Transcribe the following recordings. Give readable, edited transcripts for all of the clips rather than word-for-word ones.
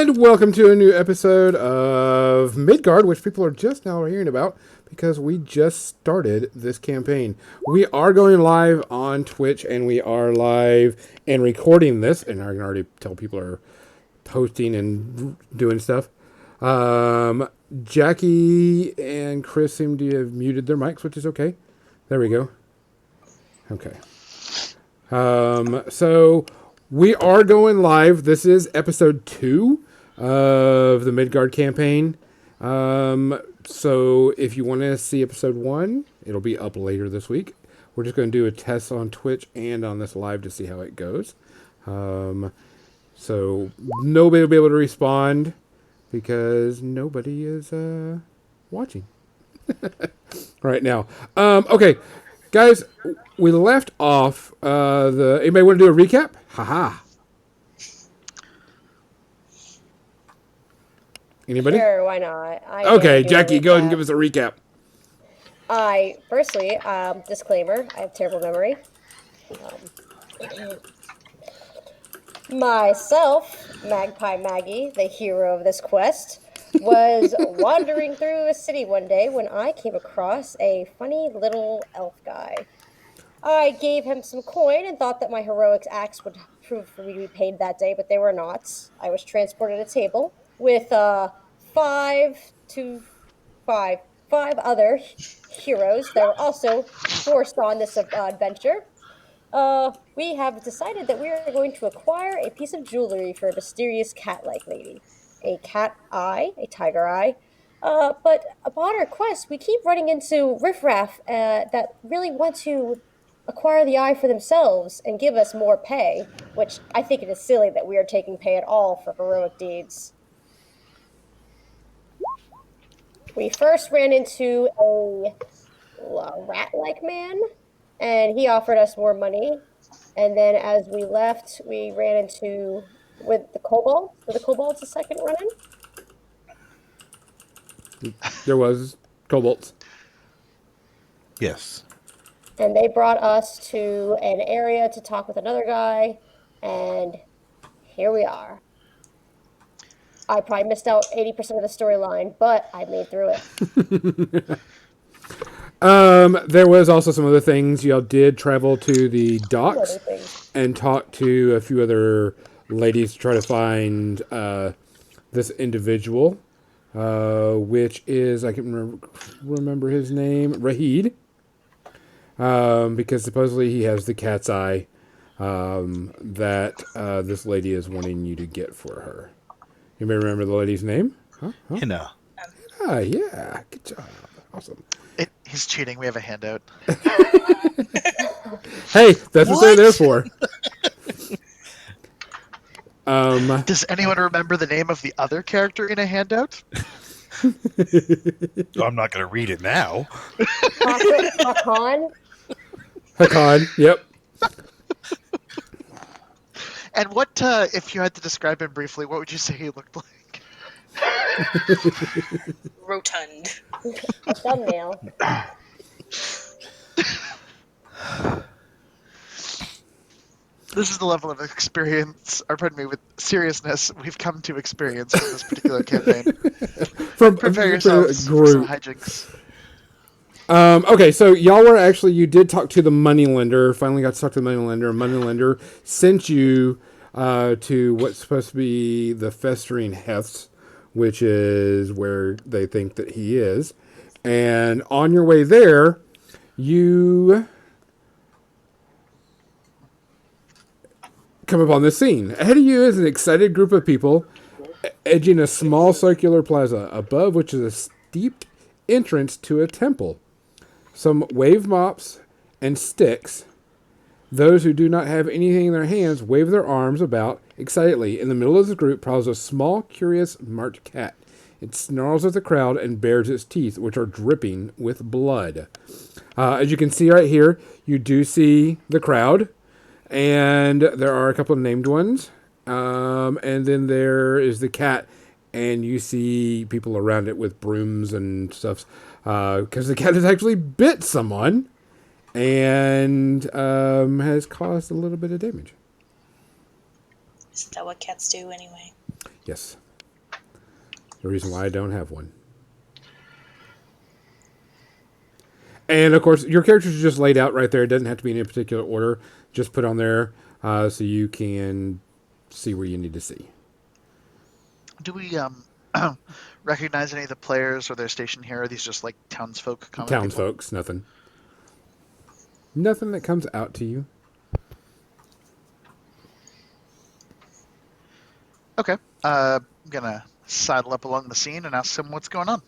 And welcome to a new episode of Midgard, which people are just now hearing about because we just started this campaign. We are going live on Twitch, and we are live and recording this, and I can already tell people are posting and doing stuff. Jackie and Chris seem to have muted their mics, which is okay. There we go. Okay. So we are going live. This is episode 2 of the Midgard campaign. So if you want to see episode 1, it'll be up later this week. We're just going to do a test on Twitch and on this live to see how it goes. So nobody will be able to respond because nobody is watching right now. Okay. Guys, we left off anybody want to do a recap? Haha. Anybody? Sure, why not? Okay, Jackie, go ahead and give us a recap. Firstly, disclaimer, I have terrible memory. Myself, Magpie Maggie, the hero of this quest, was wandering through a city one day when I came across a funny little elf guy. I gave him some coin and thought that my heroic acts would prove for me to be paid that day, but they were not. I was transported to a table with five other heroes that were also forced on this adventure. We have decided that we are going to acquire a piece of jewelry for a mysterious cat-like lady. A cat eye, a tiger eye. But upon our quest, we keep running into riffraff that really want to acquire the eye for themselves and give us more pay, which I think it is silly that we are taking pay at all for heroic deeds. We first ran into a rat-like man, and he offered us more money. And then as we left, we ran into with the kobolds. Were the kobolds the second run-in? There was kobolds. Yes. And they brought us to an area to talk with another guy, and here we are. I probably missed out 80% of the storyline, but I made through it. There was also some other things. Y'all did travel to the docks and talk to a few other ladies to try to find this individual, which is, I can remember his name, Rahid, because supposedly he has the cat's eye that this lady is wanting you to get for her. Anybody remember the lady's name? Hina. Ah, yeah. Good job. Awesome. He's cheating. We have a handout. Hey, that's what they're there for. Does anyone remember the name of the other character in a handout? I'm not going to read it now. Hakan? Hakan, yep. And what, if you had to describe him briefly, what would you say he looked like? Rotund. A thumbnail. This is the level of experience, or pardon me, with seriousness we've come to experience in this particular campaign. Prepare yourselves for some hijinks. Okay, so y'all were actually, you did talk to the moneylender, finally got to talk to the moneylender. Moneylender sent you to what's supposed to be the Festering Hefts, which is where they think that he is. And on your way there, you come upon this scene. Ahead of you is an excited group of people edging a small circular plaza, above which is a steep entrance to a temple. Some wave mops and sticks. Those who do not have anything in their hands wave their arms about excitedly. In the middle of the group prowls a small, curious, marked cat. It snarls at the crowd and bares its teeth, which are dripping with blood. As you can see right here, you do see the crowd, and there are a couple of named ones. And then there is the cat, and you see people around it with brooms and stuff. Because the cat has actually bit someone and has caused a little bit of damage. Isn't that what cats do anyway? Yes. The reason why I don't have one. And of course, your characters are just laid out right there. It doesn't have to be in any particular order. Just put on there so you can see where you need to see. Do we recognize any of the players or their station here? Are these just like townsfolk? Townsfolks, nothing. Nothing that comes out to you. Okay. I'm gonna sidle up along the scene and ask them what's going on.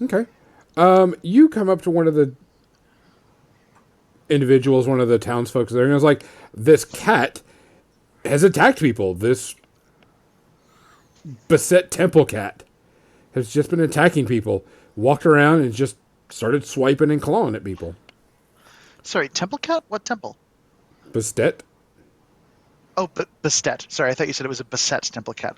Okay. You come up to one of the individuals, one of the townsfolk there, and it's like, this cat has attacked people. This beset temple cat has just been attacking people. Walked around and just started swiping and clawing at people. Sorry, temple cat? What temple? Beset? Oh, Bastet. Sorry, I thought you said it was a beset temple cat.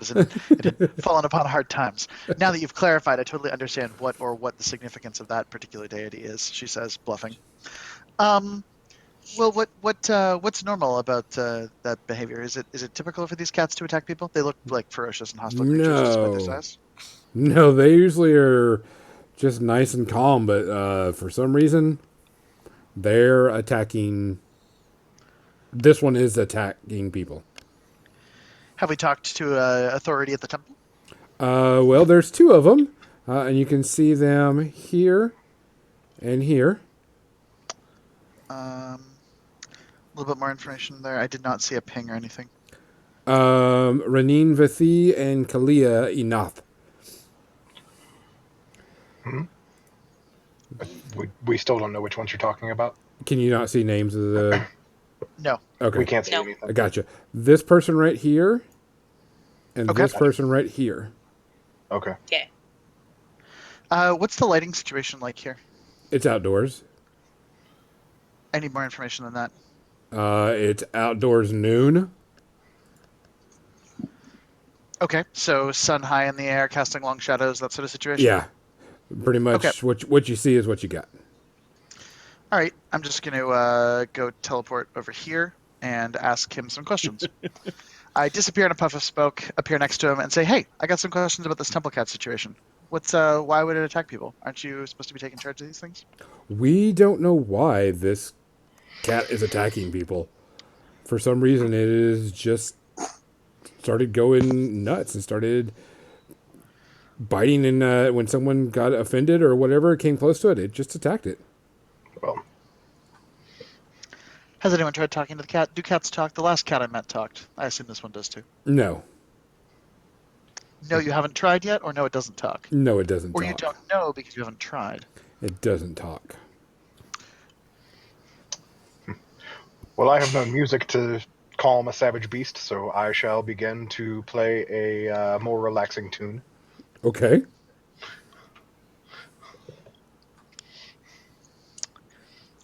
It had fallen upon hard times. Now that you've clarified, I totally understand what the significance of that particular deity is. She says, bluffing. Well, what's normal about that behavior? Is it typical for these cats to attack people? They look like ferocious and hostile creatures despite their size. No, they usually are just nice and calm, but for some reason, they're attacking. This one is attacking people. Have we talked to authority at the temple? Well, there's two of them, and you can see them here and here. A little bit more information there. I did not see a ping or anything. Ranin Vathi and Kalia Inath. We still don't know which ones you're talking about. Can you not see names of the... No. Okay. We can't see anything. I gotcha. This person right here and Okay. this person right here. Okay. Okay. What's the lighting situation like here? It's outdoors. I need more information than that. It's outdoors noon. Okay, so sun high in the air, casting long shadows, that sort of situation? Yeah. Pretty much Okay. what you see is what you got. All right, I'm just going to go teleport over here and ask him some questions. I disappear in a puff of smoke, appear next to him, and say, hey, I got some questions about this temple cat situation. Why would it attack people? Aren't you supposed to be taking charge of these things? We don't know why this cat is attacking people. For some reason, it is just started going nuts and started biting. And when someone got offended or whatever came close to it, it just attacked it. Well, Has anyone tried talking to the cat? Do cats talk? The last cat I met talked. I assume this one does too. No. No, you haven't tried yet, or no, it doesn't talk? No, it doesn't Or talk. you don't know because you haven't tried. It doesn't talk. well, I have no music to calm a savage beast, so I shall begin to play a more relaxing tune. Okay.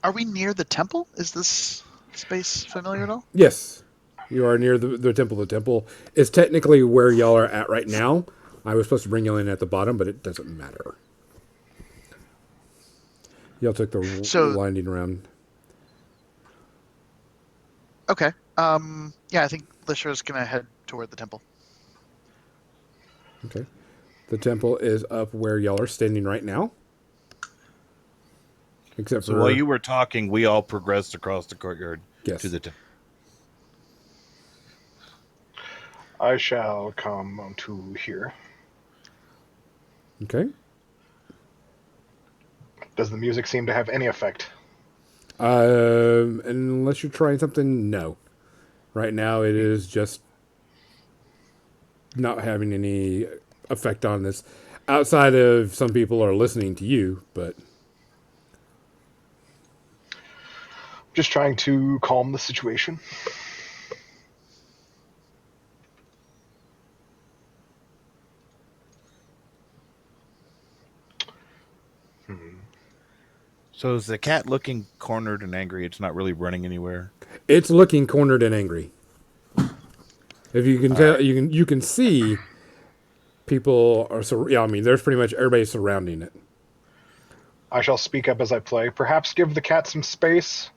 Are we near the temple? Is this space familiar at all? Yes. You are near the temple. The temple is technically where y'all are at right now. I was supposed to bring you in at the bottom, but it doesn't matter. Y'all took the winding around. Okay. Yeah, I think Lishra's going to head toward the temple. Okay. The temple is up where y'all are standing right now. Except So for... while you were talking, we all progressed across the courtyard Yes. to the I shall come to here. Okay. Does the music seem to have any effect? Unless you're trying something, no. Right now, it is just not having any effect on this. Outside of some people are listening to you, but... Just trying to calm the situation. So is the cat looking cornered and angry? It's not really running anywhere. It's looking cornered and angry. If you can tell, you can see people are. I mean, there's pretty much everybody surrounding it. I shall speak up as I play. Perhaps give the cat some space.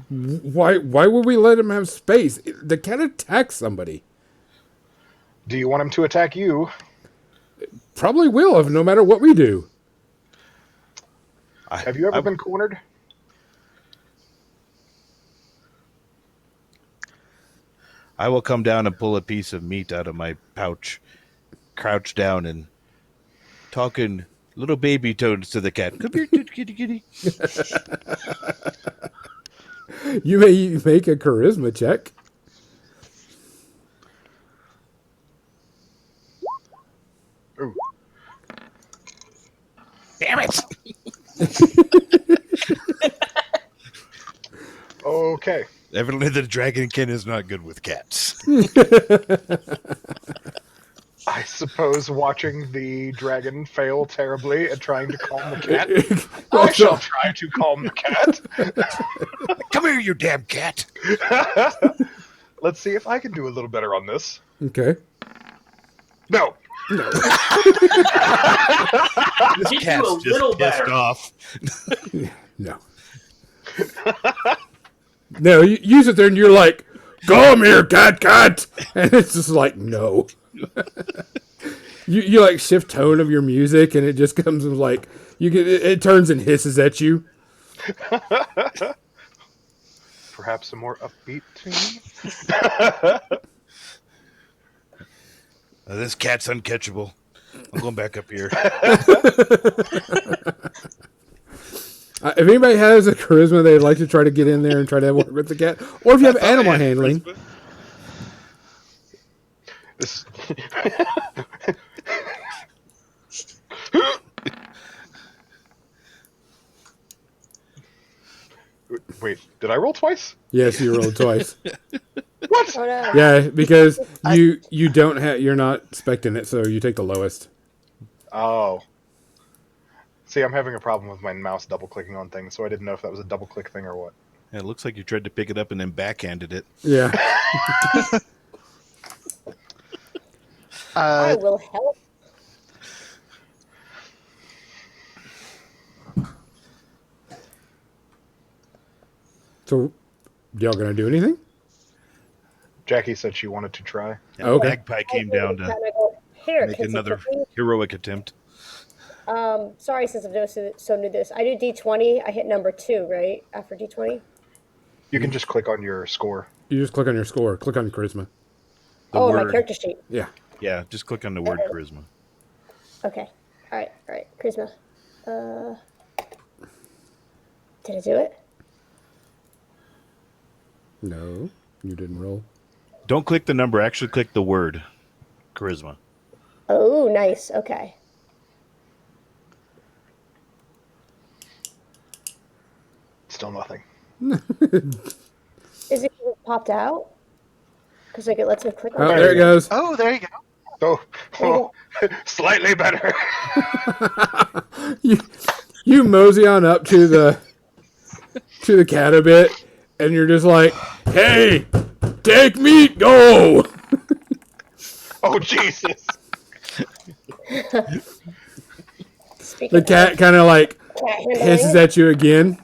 Why would we let him have space? The cat attacks somebody. Do you want him to attack you? Probably will, if no matter what we do. Have you ever been cornered? I will come down and pull a piece of meat out of my pouch, crouch down, and talking little baby tones to the cat. Come here, kitty, kitty. You may make a charisma check. Ooh. Damn it! Okay. Evidently, the dragonkin is not good with cats. I suppose watching the dragon fail terribly at trying to calm the cat, I Also- shall try to calm the cat. Come here, you damn cat! Let's see if I can do a little better on this. Okay. No. This You do cat's a just little pissed better. off. No. No, you sit there and you're like, come here, cat. And it's just like, no. you like shift tone of your music and it just comes and like, it turns and hisses at you. Perhaps a more upbeat tune? This cat's uncatchable. I'm going back up here. If anybody has a charisma they'd like to try to get in there and try to work with the cat, or if you have animal handling. This... Wait, did I roll twice? Yes, you rolled twice. What? Oh no. Yeah, because you don't have, you're not expecting it, so you take the lowest. Oh. See, I'm having a problem with my mouse double-clicking on things, so I didn't know if that was a double-click thing or what. Yeah, it looks like you tried to pick it up and then backhanded it. Yeah. I will help. So, y'all gonna do anything? Jackie said she wanted to try. And Okay. Magpie came down to Here, make can another something- heroic attempt. Sorry, since I've so new this. I do D20. I hit number 2, right? After D20. You can just click on your score. You just click on your score. Click on charisma. The Oh, my word. character sheet. Yeah. Yeah, just click on the word charisma. Okay. All right. Charisma. Did I do it? No, you didn't roll. Don't click the number. Actually, click the word charisma. Oh, nice. Okay. Still nothing. Is it popped out? Because like it lets me click on Oh, it. there it goes. Oh, there you go. Oh, slightly better. You mosey on up to the cat a bit, and you're just like, "Hey, take meat, go!" Oh, Jesus. Speaking The cat of kind of like cat handling, hisses at you again.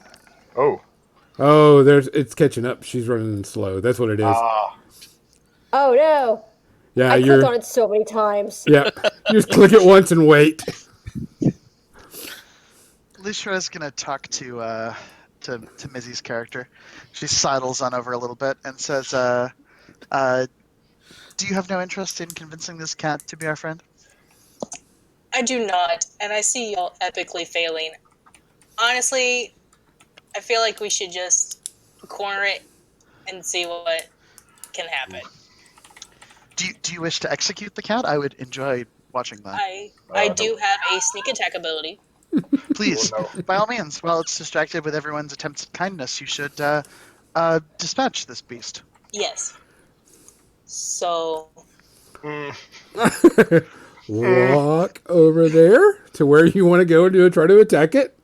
Oh. Oh, it's catching up. She's running slow. That's what it is. oh no! Yeah, I you're. clicked on it so many times. Yeah, you just click it once and wait. Lishra is gonna talk to Mizzy's character. She sidles on over a little bit and says, "Do you have no interest in convincing this cat to be our friend?" I do not, and I see y'all epically failing. Honestly, I feel like we should just corner it and see what can happen. Do you wish to execute the cat? I would enjoy watching that. I do have a sneak attack ability. Please, Oh, by all means, while it's distracted with everyone's attempts at kindness, you should dispatch this beast. Yes. So Walk over there to where you want to go and try to attack it.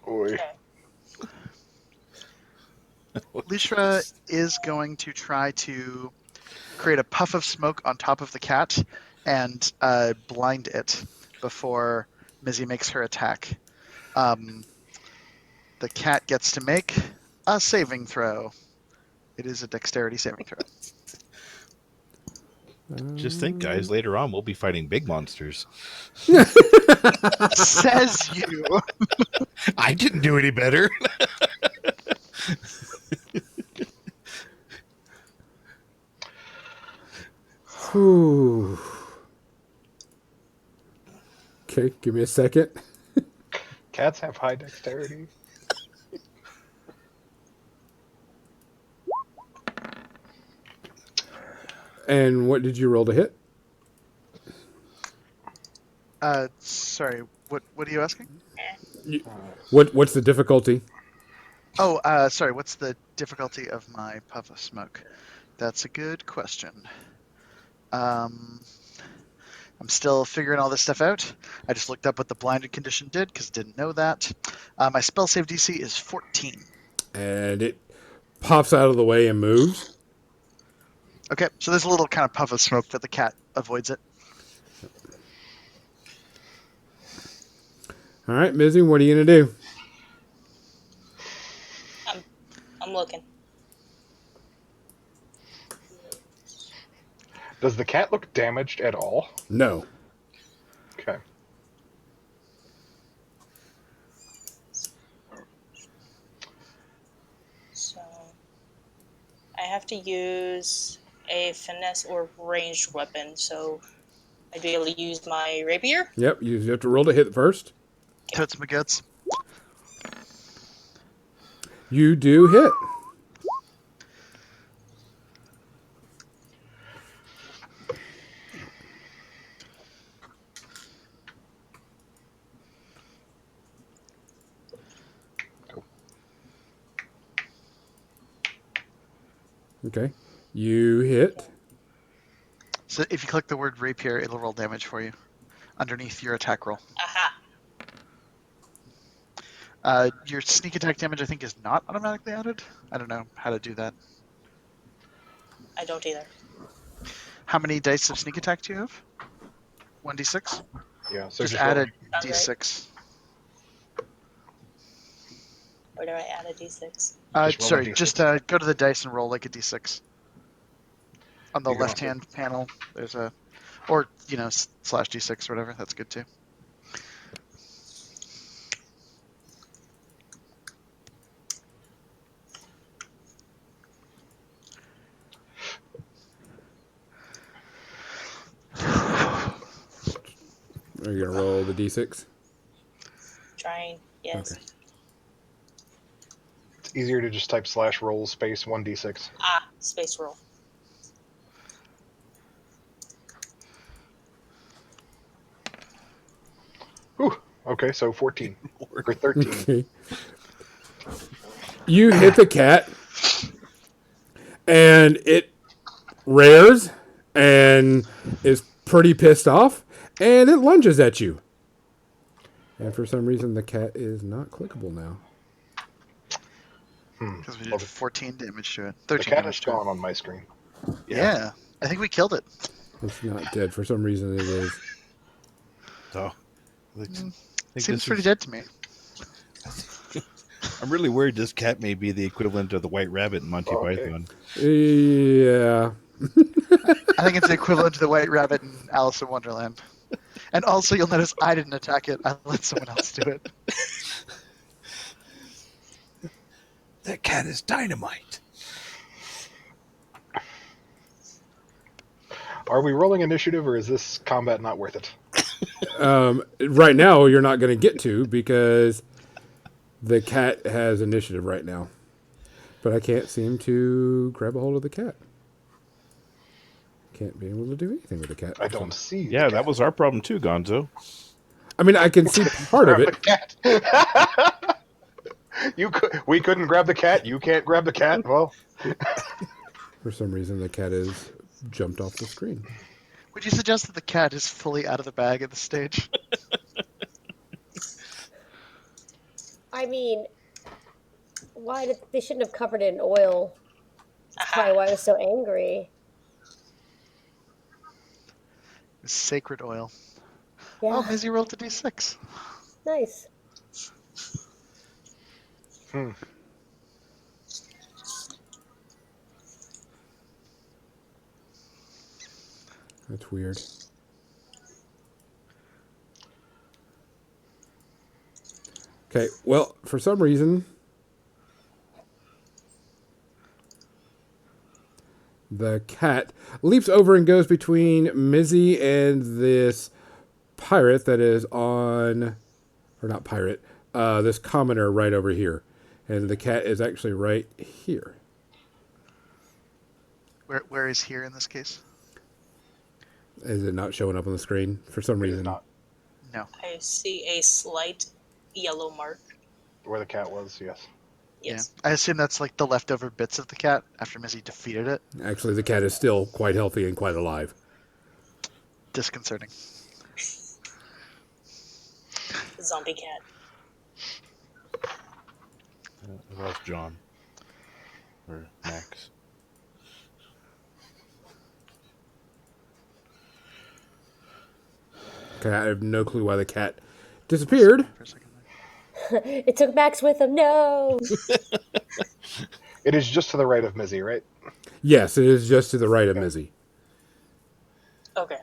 Oy. Lishra is going to try to create a puff of smoke on top of the cat and blind it before Mizzy makes her attack. The cat gets to make a saving throw. It is a dexterity saving throw. Just think, guys, later on we'll be fighting big monsters. Says you. I didn't do any better. Whew. Okay, give me a second. Cats have high dexterity. And what did you roll to hit? Sorry. What are you asking? What's the difficulty? Oh, sorry. What's the difficulty of my puff of smoke? That's a good question. I'm still figuring all this stuff out. I just looked up what the blinded condition did because I didn't know that. My spell save DC is 14. And it pops out of the way and moves. Okay, so there's a little kind of puff of smoke, but the cat avoids it. All right, Mizzy, what are you going to do? I'm looking. Does the cat look damaged at all? No. Okay. So I have to use a finesse or ranged weapon, so I'd be able to use my rapier. Yep, you have to roll to hit first. Totes my guts. You do hit. Okay. You hit. So if you click the word rapier, it'll roll damage for you underneath your attack roll. Aha! Your sneak attack damage, I think, is not automatically added. I don't know how to do that. I don't either. How many dice of sneak attack do you have? 1d6? Yeah, so Just just add roll. a d6. Where do I add a d6? Just roll a Sorry, D6. just go to the dice and roll like a d6. On the You can left-hand panel, there's a... Or, slash d6 or whatever. That's good, too. Are you going to roll the d6? Trying, yes. Okay. It's easier to just type /roll space 1d6. Ah, space roll. Whew. Okay, so 14. Or 13. Okay. You hit the cat, and it rears and is pretty pissed off, and it lunges at you. And for some reason, the cat is not clickable now. Because we Well, did 14 damage to it. the 13 cat is damage to it. gone on my screen. Yeah. I think we killed it. It's not dead. For some reason, it is. So, I think Seems this pretty is- dead to me. I'm really worried this cat may be the equivalent of the white rabbit in Monty Okay. Python. Yeah. I think it's the equivalent to the White Rabbit in Alice in Wonderland. And also, you'll notice I didn't attack it. I let someone else do it. That cat is dynamite. Are we rolling initiative, or is this combat not worth it? Right now, you're not going to get to because the cat has initiative right now. But I can't seem to grab a hold of the cat. Can't be able to do anything with the cat. I don't see. the Yeah, cat. that was our problem too, Gonzo. I mean, I can see part of Grab it. the cat. We couldn't grab the cat. You can't grab the cat. Well, For some reason, the cat is jumped off the screen. Would you suggest that the cat is fully out of the bag at this stage? I mean, they shouldn't have covered it in oil. That's probably why I was so angry. Sacred oil. Yeah, Oh, Mizzy rolled a d6. nice. Hmm. That's weird. Okay, well, for some reason, the cat leaps over and goes between Mizzy and this pirate that is on, or not pirate, this commoner right over here. And the cat is actually right here. Where is here in this case? Is it not showing up on the screen for some It is reason? not No. I see a slight yellow mark. where the cat was. Yes. Yes. Yeah. I assume that's like the leftover bits of the cat after Mizzy defeated it. Actually, the cat is still quite healthy and quite alive. Disconcerting. Zombie cat. I lost John. Or Max. Okay, I have no clue why the cat disappeared. For a second there. It took Max with him. No. It is just to the right of Mizzy, right? Yes, it is just to the right of Okay. Mizzy. Okay.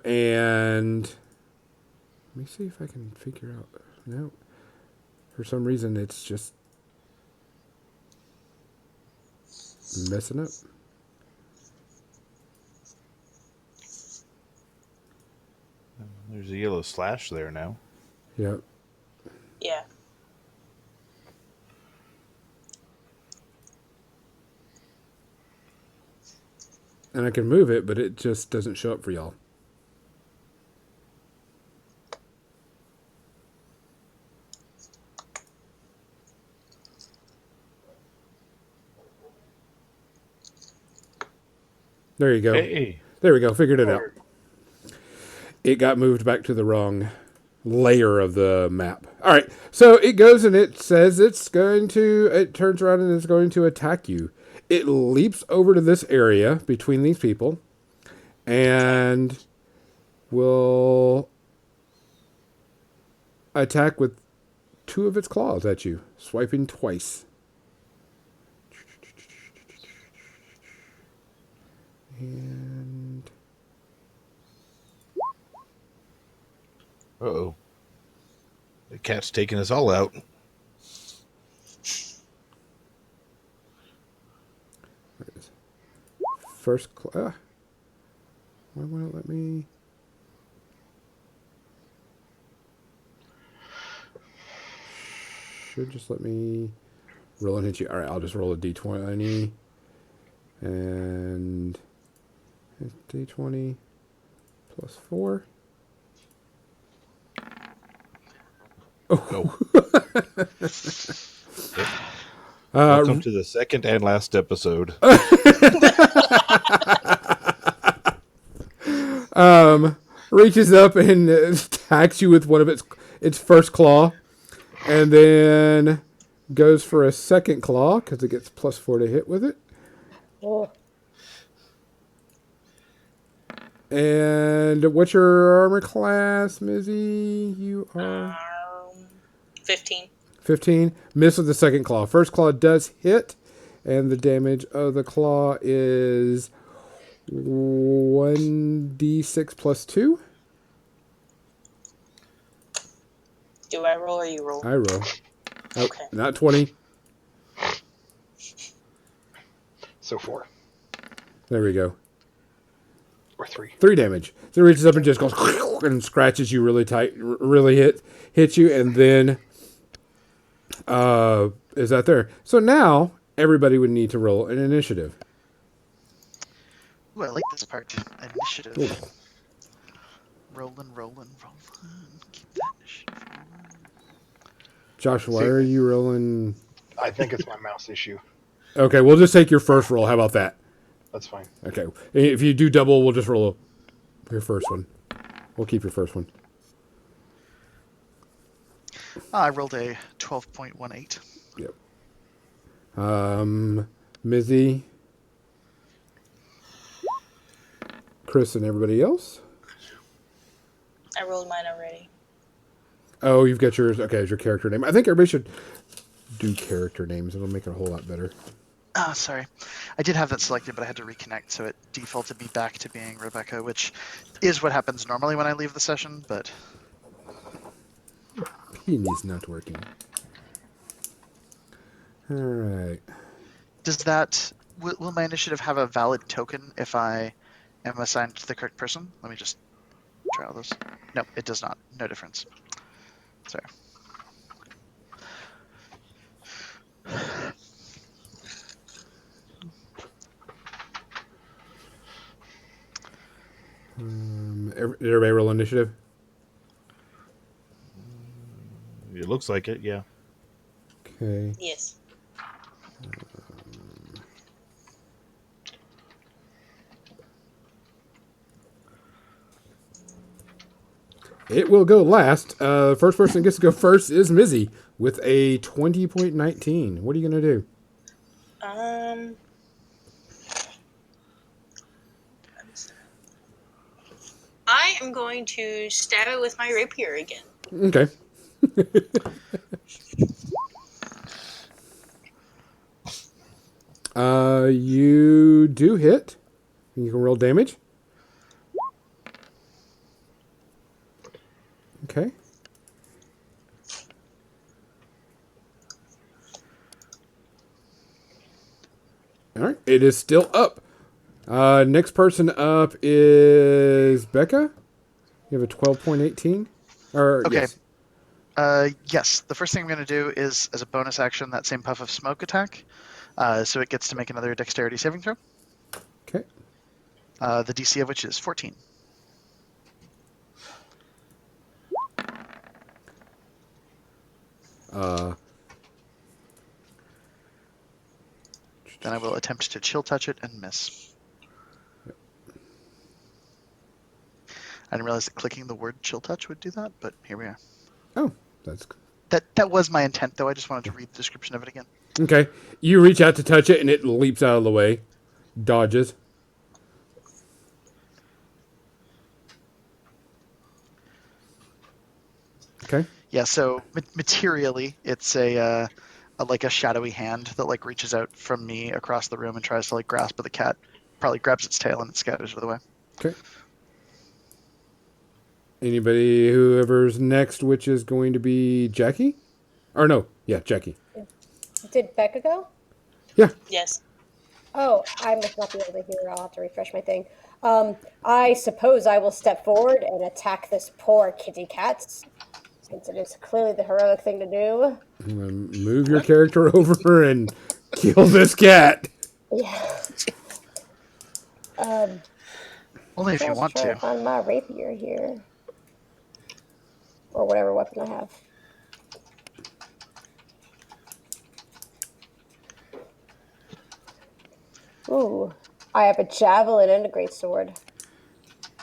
And let me see if I can figure out. No, for some reason it's just messing up. There's a yellow slash there now. Yep. Yeah. And I can move it, but it just doesn't show up for y'all. There you go. Hey. There we go. Figured it out. Or- It got moved back to the wrong layer of the map. All right. So it goes and it says it turns around and it's going to attack you. It leaps over to this area between these people and will attack with 2 of its claws at you, swiping twice. And Uh-oh. The cat's taking us all out. first why won't it let me? Should just let me roll and hit you. All right, I'll just roll a d20 and d20 plus 4. Oh. Welcome to the second and last episode. Reaches up and attacks you with one of its first claw, and then goes for a second claw because it gets plus 4 to hit with it. Oh. And what's your armor class, Mizzy? You are 15. 15. Miss with the second claw. First claw does hit, and the damage of the claw is 1d6 plus 2. Do I roll or you roll? I roll. Oh, Okay. not 20. So 4 There we go. or 3. 3 damage. So it reaches up and just goes and scratches you really tight, really hits you, and then is that there? So now everybody would need to roll an initiative. Ooh, I like this part. Initiative. Ooh. Rolling. Keep that initiative rolling. Josh, why are you rolling? I think it's my mouse issue. Okay, we'll just take your first roll. How about that? That's fine. Okay. If you do double, we'll just roll your first one. We'll keep your first one. I rolled a 12.18. Yep. Mizzy, Chris, and everybody else. I rolled mine already. Oh, you've got yours. Okay, as your character name. I think everybody should do character names. It'll make it a whole lot better. Oh, sorry. I did have that selected, but I had to reconnect, so it defaulted me back to being Rebecca, which is what happens normally when I leave the session, but... Peony's not working. All right. Does that... Will my initiative have a valid token if I am assigned to the correct person? Let me just try all those. No, it does not. No difference. Sorry. Did everybody roll initiative? It looks like it, yeah. Okay. Yes. It will go last. First person that gets to go first is Mizzy with a 20.19. What are you going to do? I am going to stab it with my rapier again. Okay. You do hit. You can roll damage. Okay. All right. It is still up. Next person up is Becca. You have a 12.18. Or Okay. yes. Yes, the first thing I'm going to do is, as a bonus action, that same puff of smoke attack. So it gets to make another dexterity saving throw. Okay. The DC of which is 14. Then I will attempt to chill touch it and miss. I didn't realize that clicking the word chill touch would do that, but here we are. Oh, that's That was my intent, though. I just wanted to read the description of it again. okay. You reach out to touch it, and it leaps out of the way, dodges. Okay. Yeah, so materially, it's a like a shadowy hand that like reaches out from me across the room and tries to like grasp at the cat. Probably grabs its tail and it scatters out of the way. Okay. Anybody, whoever's next, which is going to be Jackie? Or no, yeah, Jackie. Did Becca go? Yeah. Yes. Oh, I must not be able to hear. I'll have to refresh my thing. I suppose I will step forward and attack this poor kitty cat, since it is clearly the heroic thing to do. I'm gonna move your character over and kill this cat. Yeah. Only if you Let's want try to. find my rapier here, or whatever weapon I have. Ooh, I have a javelin and a greatsword.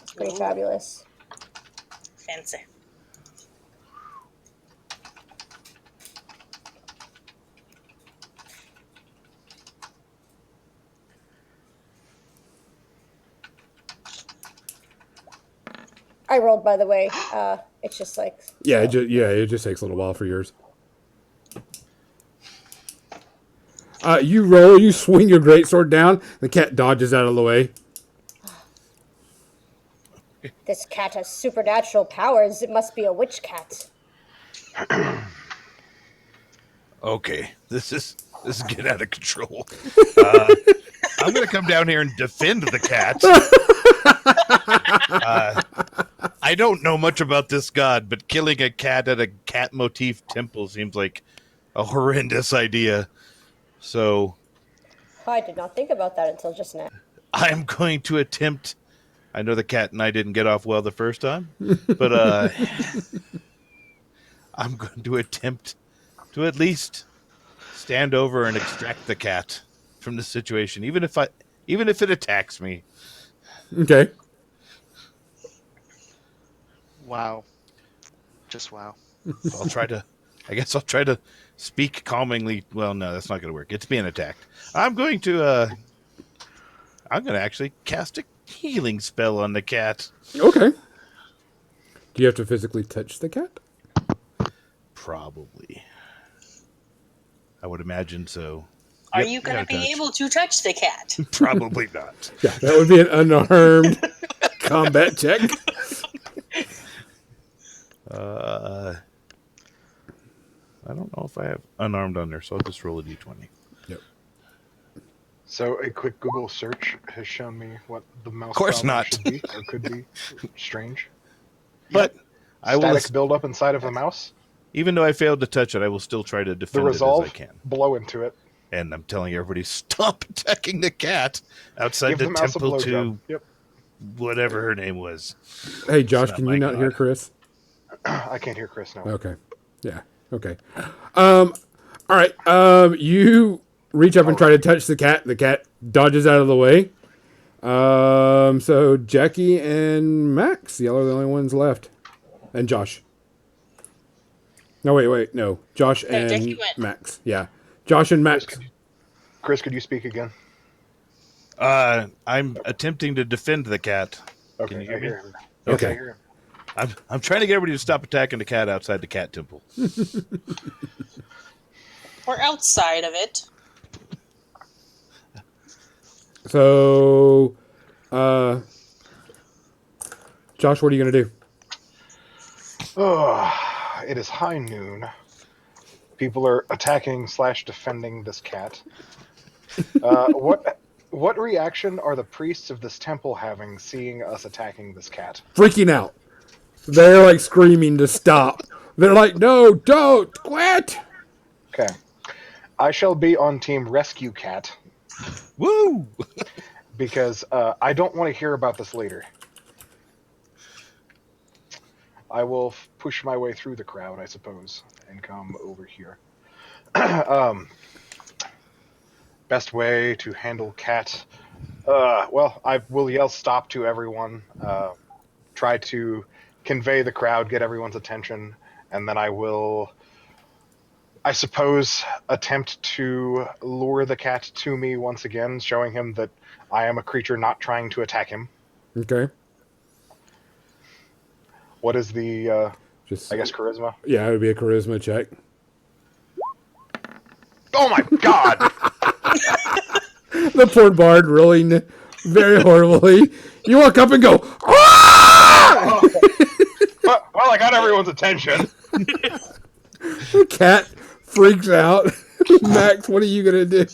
It's pretty Ooh. fabulous. Fancy. I rolled, by the way. It's just like Yeah, it just takes a little while for yours. You roll, you swing your greatsword down, the cat dodges out of the way. This cat has supernatural powers. It must be a witch cat. Okay, this is getting out of control. I'm going to come down here and defend the cat. I don't know much about this god, but killing a cat at a cat motif temple seems like a horrendous idea. So I did not think about that until just now. I'm going to attempt. I know the cat and I didn't get off well the first time, but I'm going to attempt to at least stand over and extract the cat from the situation, even if it attacks me. Okay. Wow. Just wow. I guess I'll try to speak calmingly. Well, no, that's not going to work. It's being attacked. I'm going to actually cast a healing spell on the cat. Okay. Do you have to physically touch the cat? Probably. I would imagine so. Are Yep, you going to gotta be touch. able to touch the cat? Probably not. Yeah, that would be an unarmed combat check. I don't know if I have unarmed on there, so I'll just roll a d20. Yep. So a quick Google search has shown me what the mouse Course problem not. should be or could be. Strange. But I will, Static buildup inside of the mouse. even though I failed to touch it, I will still try to The defend it as resolve, I can. blow into it. And I'm telling everybody, stop attacking the cat outside Give the the mouse a temple blowjob. to Yep. whatever her name was. Hey, Josh, not can my you not hear god. Chris? I can't hear Chris now. Okay. Yeah. Okay. All right. You reach up and try to touch the cat. The cat dodges out of the way. So Jackie and Max, y'all are the only ones left, and Josh. No, wait, no. Josh and Jackie went. Max. Yeah, Josh and Max. Chris, could you speak again? I'm attempting to defend the cat. Okay, Can you hear I me? hear him. Okay. Yes, I hear him. I'm trying to get everybody to stop attacking the cat outside the cat temple. Or outside of it. So, Josh, what are you gonna do? Oh, it is high noon. People are attacking / defending this cat. What reaction are the priests of this temple having seeing us attacking this cat? Freaking out. They're like screaming to stop. They're like, "No, don't quit!" Okay. I shall be on team rescue cat Woo! because I don't want to hear about this later. I will push my way through the crowd, I suppose, and come over here. Best way to handle cat. Well, I will yell stop to everyone. Try to convey the crowd, get everyone's attention, and then I will, I suppose, attempt to lure the cat to me once again, showing him that I am a creature not trying to attack him. Okay. What is the, Just I guess, charisma? yeah, it would be a charisma check. Oh my god! The poor bard rolling very horribly. You walk up and go, "Ah!" Well, I got everyone's attention. The cat freaks out. Max, what are you gonna do?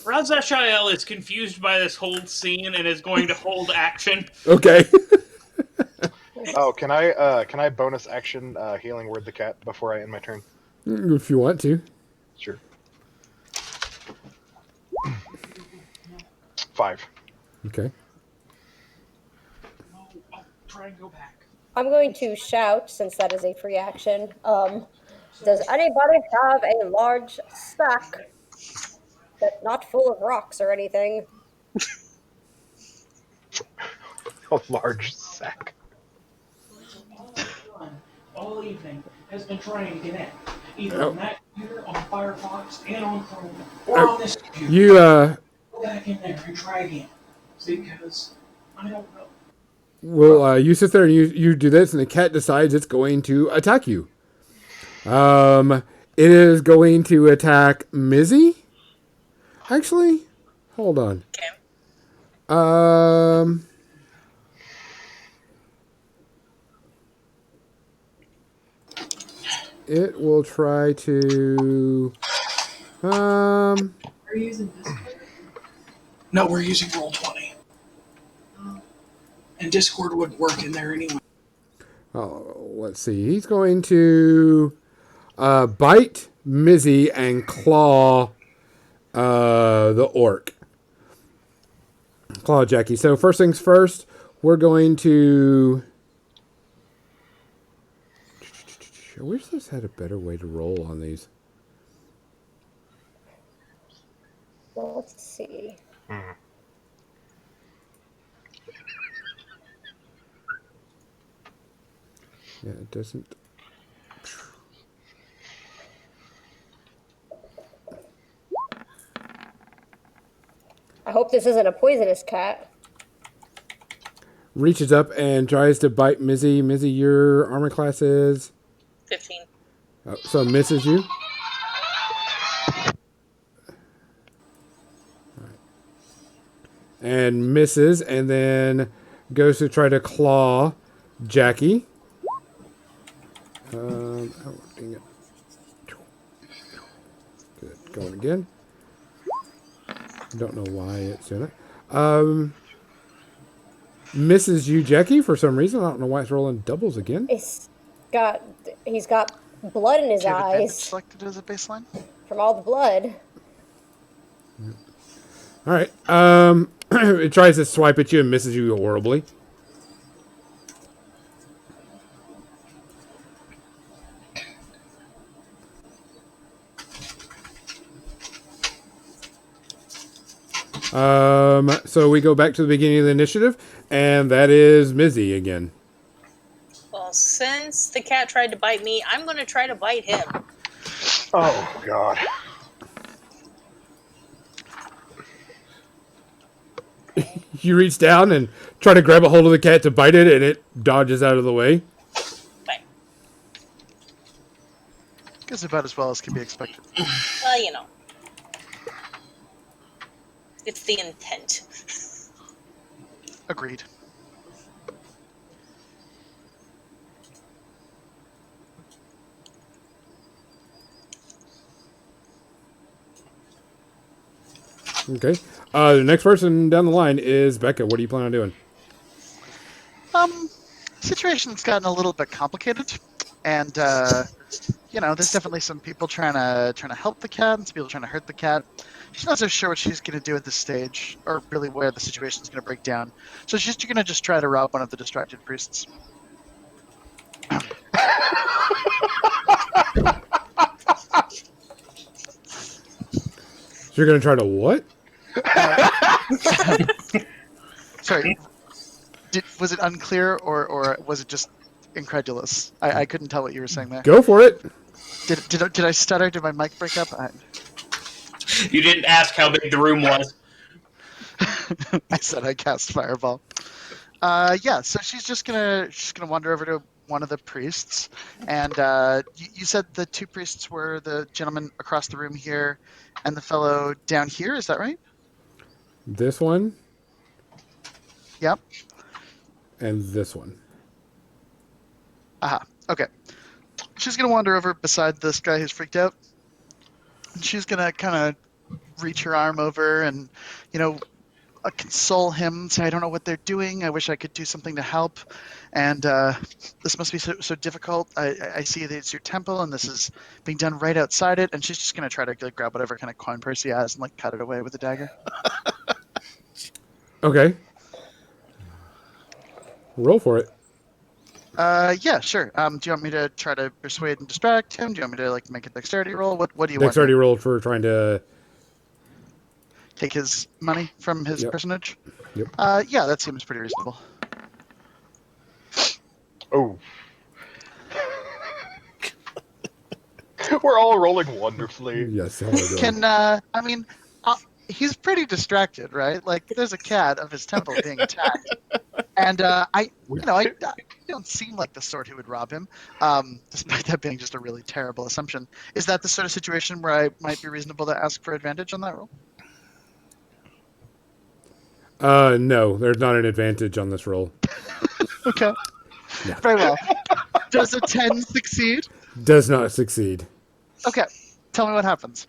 Razashael is confused by this whole scene and is going to hold action. Okay. Oh, can I bonus action healing word the cat before I end my turn? If you want to. Sure. 5. Okay. I'll try and go back. I'm going to shout, since that is a free action. Does anybody have a large sack that's not full of rocks or anything? A large sack. All evening has been trying to connect, either on that computer, on Firefox, and on Chrome, or on this computer. You Go back in there and try again, because I don't know. well, you sit there and you do this, and the cat decides it's going to attack you. It is going to attack Mizzy. Actually, hold on. Okay. It will try to. Are you using Discord? No, we're using Roll20. And Discord wouldn't work in there anyway. Oh, let's see. He's going to bite Mizzy and claw the orc. Claw Jackie. So first things first, we're going to. I wish this had a better way to roll on these. Well, let's see. Yeah, it doesn't. I hope this isn't a poisonous cat. reaches up and tries to bite Mizzy. Mizzy, your armor class is 15. so misses you. And misses, and then goes to try to claw Jackie. Oh, dang it. Good. Going again. Don't know why it's doing it. Misses you, Jackie, for some reason. I don't know why it's rolling doubles again. He's got blood in his Do you have advantage eyes selected as a baseline? from all the blood. All right. It tries to swipe at you and misses you horribly. So we go back to the beginning of the initiative, and that is Mizzy again. Well, since the cat tried to bite me, I'm going to try to bite him. Oh God. You reach down and try to grab a hold of the cat to bite it, and it dodges out of the way. Bite. Guess about as well as can be expected. Well, you know. It's the intent. Agreed. Okay. The next person down the line is Becca. What do you plan on doing? Situation's gotten a little bit complicated, and there's definitely some people trying to help the cat, and some people trying to hurt the cat. She's not so sure what she's going to do at this stage, or really where the situation's going to break down. So she's going to just try to rob one of the distracted priests. So you're going to try to what? Sorry, was it unclear, or was it just incredulous? I couldn't tell what you were saying there. Go for it. Did I stutter? Did my mic break up? You didn't ask how big the room was. I said I cast fireball. So she's just gonna wander over to one of the priests, and you said the two priests were the gentleman across the room here, and the fellow down here. Is that right? This one. Yep. And this one. Aha. Okay. She's gonna wander over beside this guy who's freaked out, and she's gonna kind of reach her arm over and, console him, say, I don't know what they're doing. I wish I could do something to help. And this must be so difficult. I see that it's your temple, and this is being done right outside it. And she's just going to try to grab whatever kind of coin purse he has and cut it away with a dagger. Okay. Roll for it. Yeah, sure. Do you want me to try to persuade and distract him? Do you want me to make a dexterity roll? What do you want? Dexterity roll for trying to take his money from his personage? Yep. Yeah, that seems pretty reasonable. Oh. We're all rolling wonderfully. Yes. He's pretty distracted, right? Like, there's a cat of his temple being attacked, and I don't seem like the sort who would rob him, despite that being just a really terrible assumption. Is that the sort of situation where I might be reasonable to ask for advantage on that roll? No, there's not an advantage on this roll. Okay. Yeah. Very well. Does a 10 succeed? Does not succeed. Okay. Tell me what happens.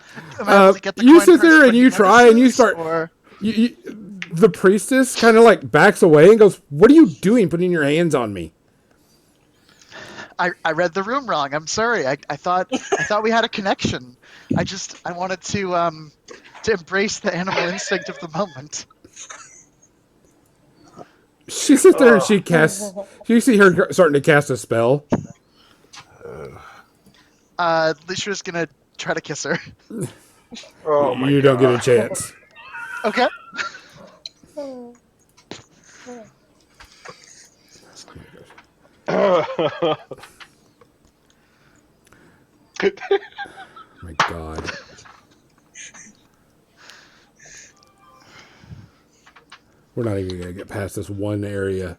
You sit there and you try and you start. The priestess kind of backs away and goes, "What are you doing? Putting your hands on me?" I read the room wrong. I'm sorry. I thought we had a connection. I wanted to embrace the animal instinct of the moment. She sits there and she casts. You see her starting to cast a spell. Lysha's gonna try to kiss her. Oh my You don't get a chance. Okay. My God. We're not even going to get past this one area.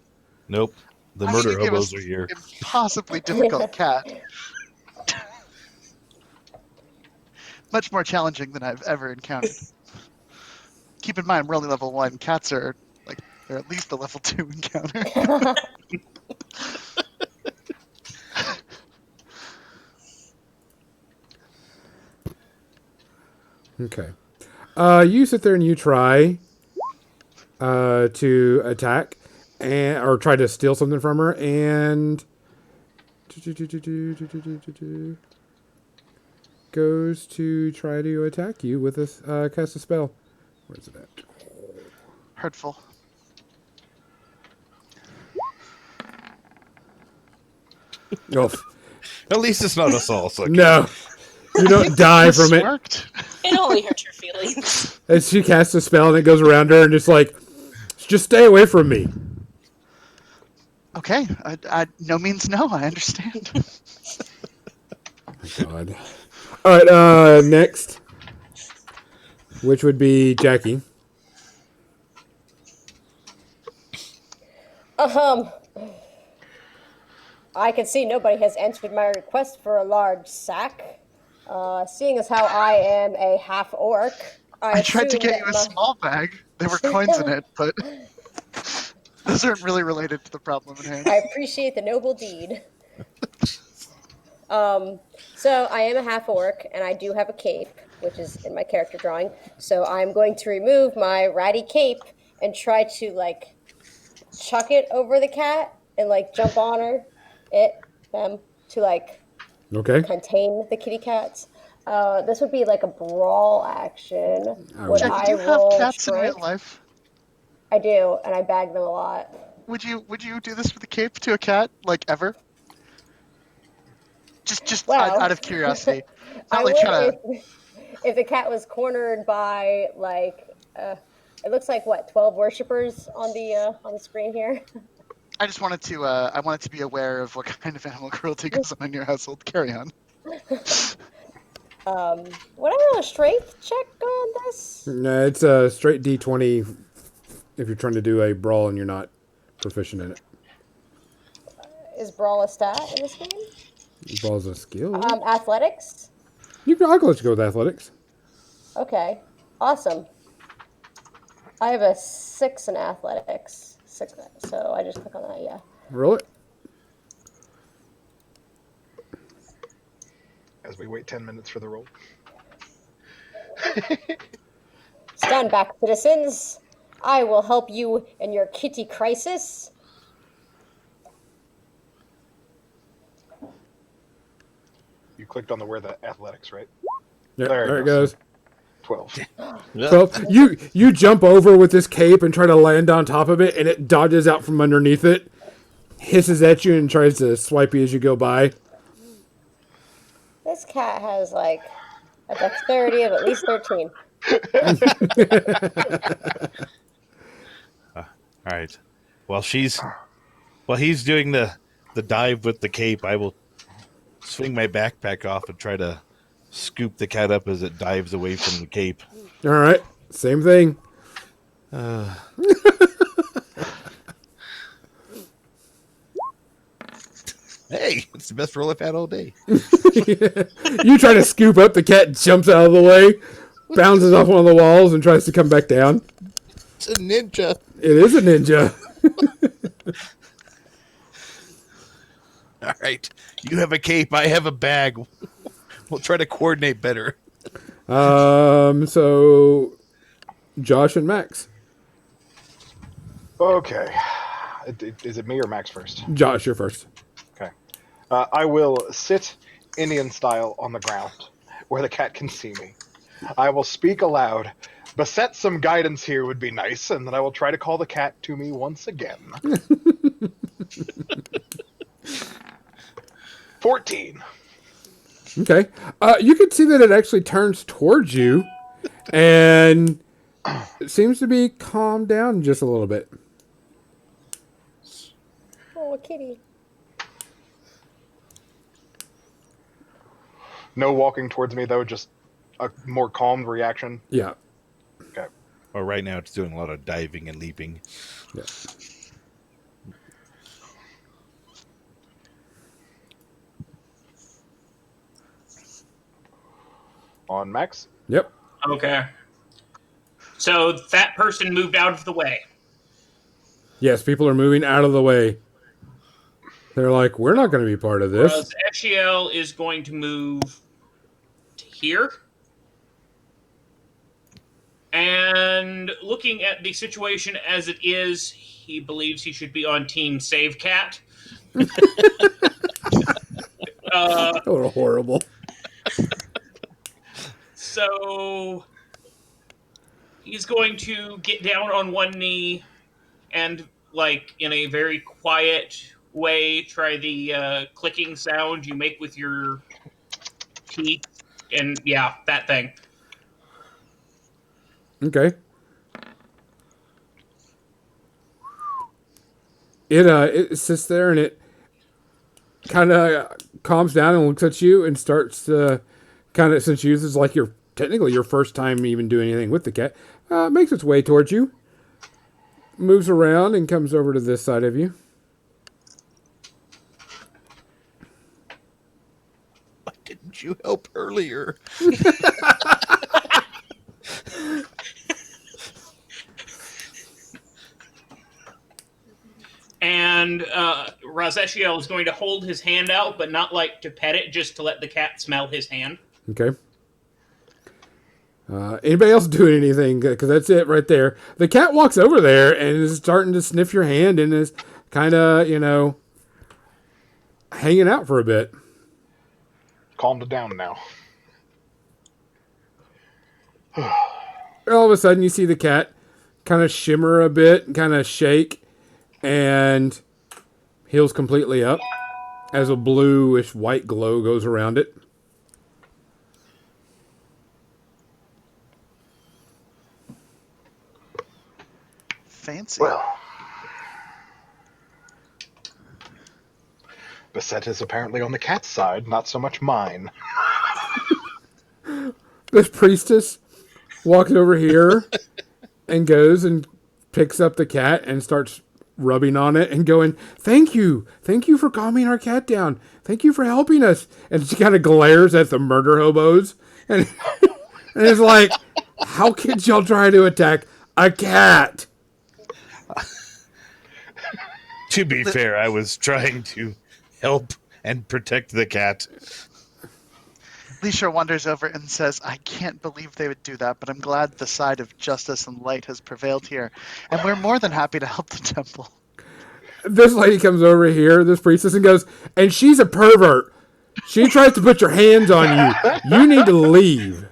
Nope. The I mean, murder you gave us hobos are here. impossibly difficult cat. Much more challenging than I've ever encountered. Keep in mind, we're only level 1. Cats are like they're at least a level 2 encounter. Okay. You sit there and you try to attack or try to steal something from her, and goes to try to attack you with a cast a spell. Where's it at? Hurtful. Oh, At least it's not assault. Okay. no. You don't die This from it. worked. It only hurt your feelings. As she casts a spell and it goes around her and just like, just stay away from me. Okay, I no means no. I understand. God. All right, next. Which would be Jackie. I can see nobody has answered my request for a large sack. Seeing as how I am a half orc, I tried to assume get you a that small bag. There were coins in it, but those aren't really related to the problem at hand. I appreciate the noble deed. So I am a half orc, and I do have a cape, which is in my character drawing. So I'm going to remove my ratty cape and try to like chuck it over the cat and like jump on them to like Okay. contain the kitty cats. This would be like a brawl action. Would Jackie, I do you have roll cats in real strength? life? I do, and I bag them a lot. Would you do this with a cape to a cat, like ever? Just Well, out of curiosity. I Not like would trying to. if the cat was cornered by like it looks like what 12 worshippers on the screen here. I just wanted to. I wanted to be aware of what kind of animal cruelty goes on in your household. Carry on. Would I roll a strength check on this? No, it's a straight D20 if you're trying to do a brawl and you're not proficient in it. Is brawl a stat in this game? Brawl's a skill. Athletics. I'll let you go with athletics. Okay, awesome. I have a 6 in athletics. 6, so I just click on that. Yeah. Roll it. As we wait 10 minutes for the roll. Stand back, citizens. I will help you in your kitty crisis. You clicked on where the athletics, right? Yeah, There it there it goes. 12. 12. You jump over with this cape and try to land on top of it, and it dodges out from underneath it, hisses at you, and tries to swipe you as you go by. This cat has like a dexterity of at least 13. All right. While he's doing the dive with the cape, I will swing my backpack off and try to scoop the cat up as it dives away from the cape. All right. Same thing. Hey, it's the best roll I've had all day. You try to scoop up, the cat jumps out of the way, bounces off one of the walls, and tries to come back down. It's a ninja. It is a ninja. All right. You have a cape. I have a bag. We'll try to coordinate better. So Josh and Max. Okay. Is it me or Max first? Josh, you're first. Okay. I will sit Indian style on the ground where the cat can see me. I will speak aloud. Beset some guidance here would be nice, and then I will try to call the cat to me once again. 14. Okay. You can see that it actually turns towards you, and it seems to be calmed down just a little bit. Oh, kitty. No walking towards me, though, just a more calm reaction. Yeah. Okay. Well, right now it's doing a lot of diving and leaping. Yeah. On Max. Yep. Okay. So that person moved out of the way. Yes, people are moving out of the way. They're like, we're not going to be part of this. Eshiel is going to move to here. And looking at the situation as it is, he believes he should be on Team Save Cat. A little horrible. So he's going to get down on one knee and, like, in a very quiet way, try the clicking sound you make with your teeth. And, yeah, that thing. Okay. It sits there and it kind of calms down and looks at you and starts to kind of, since you, this is like your technically your first time even doing anything with the cat, makes its way towards you, moves around and comes over to this side of you. Why didn't you help earlier? And Razeshiel is going to hold his hand out, but not like to pet it, just to let the cat smell his hand. Okay. Anybody else doing anything? Because that's it right there. The cat walks over there and is starting to sniff your hand and is kind of, hanging out for a bit. Calmed it down now. All of a sudden, you see the cat kind of shimmer a bit, kind of shake, and heals completely up as a bluish white glow goes around it. Fancy. Well, Basset is apparently on the cat's side, not so much mine. This priestess walks over here and goes and picks up the cat and starts rubbing on it and going, thank you for calming our cat down, thank you for helping us. And she kind of glares at the murder hobos and and is like, how could y'all try to attack a cat? To be fair, I was trying to help and protect the cat. Leisha wanders over and says, I can't believe they would do that, but I'm glad the side of justice and light has prevailed here, and we're more than happy to help the temple. This lady comes over here, this priestess, and goes, and she's a pervert. She tries to put your hands on you. You need to leave.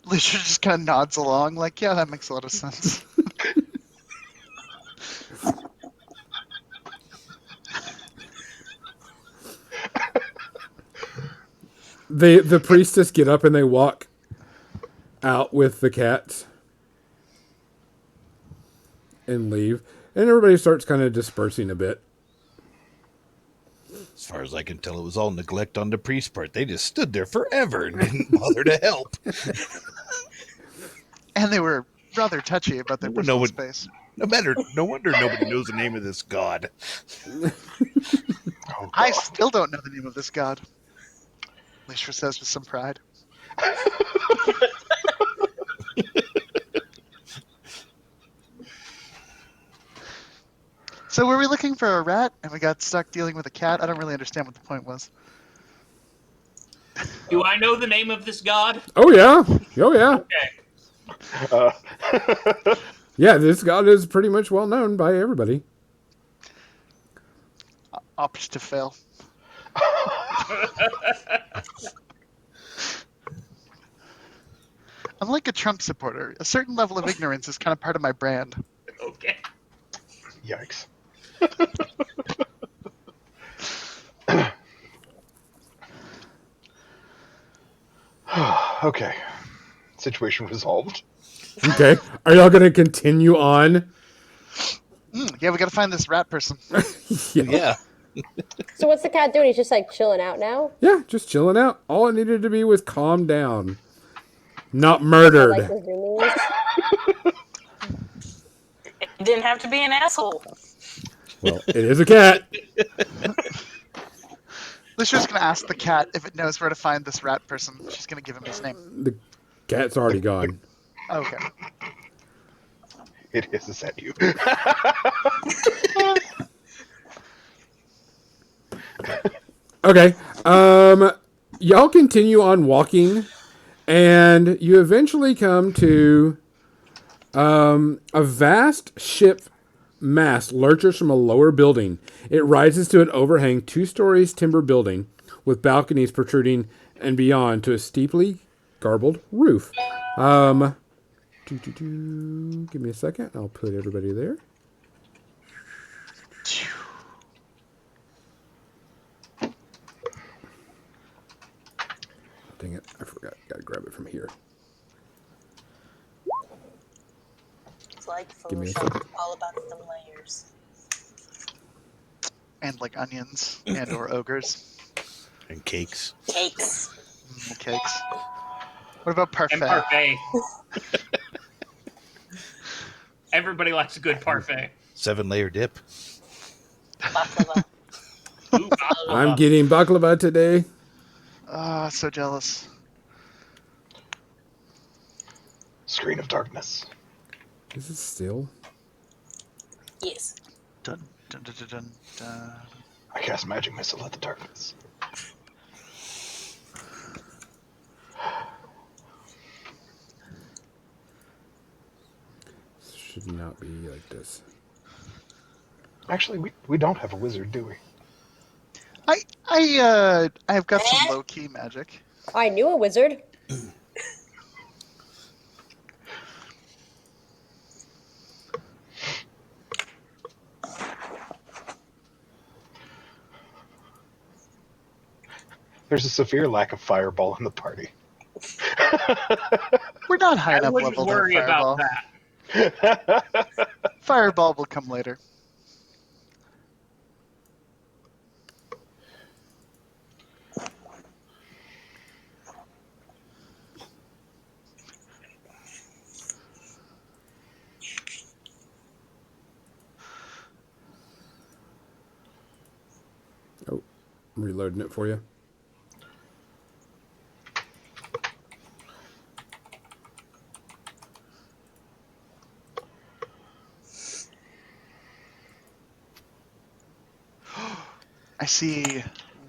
Leisha just kind of nods along, like, yeah, that makes a lot of sense. The priestess get up and they walk out with the cats and leave. And everybody starts kind of dispersing a bit. As far as I can tell, it was all neglect on the priest's part. They just stood there forever and didn't bother to help. And they were rather touchy about their personal space. No wonder nobody knows the name of this god. Oh, I still don't know the name of this god. Leisha says with some pride. So were we looking for a rat and we got stuck dealing with a cat? I don't really understand what the point was. Do I know the name of this god? Oh, yeah. Oh, yeah. Okay. Yeah, this god is pretty much well known by everybody. Opt to fail. I'm like a Trump supporter. A certain level of ignorance is kind of part of my brand. Okay. Yikes. Okay. Situation resolved. Okay. Are y'all going to continue on? Yeah, we gotta find this rat person. Yeah. So what's the cat doing? He's just like chilling out now? Yeah, just chilling out. All it needed to be was calm down. Not I murdered. like his zoomies. It didn't have to be an asshole. Well, it is a cat. Lucia's just gonna ask the cat if it knows where to find this rat person. She's gonna give him his name. The cat's already gone. Okay. It hisses at you. Okay. Y'all continue on walking, and you eventually come to a vast ship mast lurches from a lower building. It rises to an overhang 2 stories timber building with balconies protruding and beyond to a steeply garbled roof. Give me a second. I'll put everybody there. Dang it, I forgot. Gotta grab it from here. It's like Give me a Photoshop, second. all about them layers. And like onions and or ogres. And cakes. Cakes. Cakes. What about And parfait? parfait. Everybody likes a good parfait. 7-layer dip. Baklava. Ooh, baklava. I'm getting baklava today. Ah, so jealous. Screen of darkness. Is it still? Yes. Dun dun dun dun dun. dun. I cast magic missile at the darkness. Should not be like this. Actually, we don't have a wizard, do we? I've got some low key magic. I knew a wizard. There's a severe lack of fireball in the party. We're not high I enough wouldn't level to worry fireball. about that. Fireball will come later. Oh, I'm reloading it for you. I see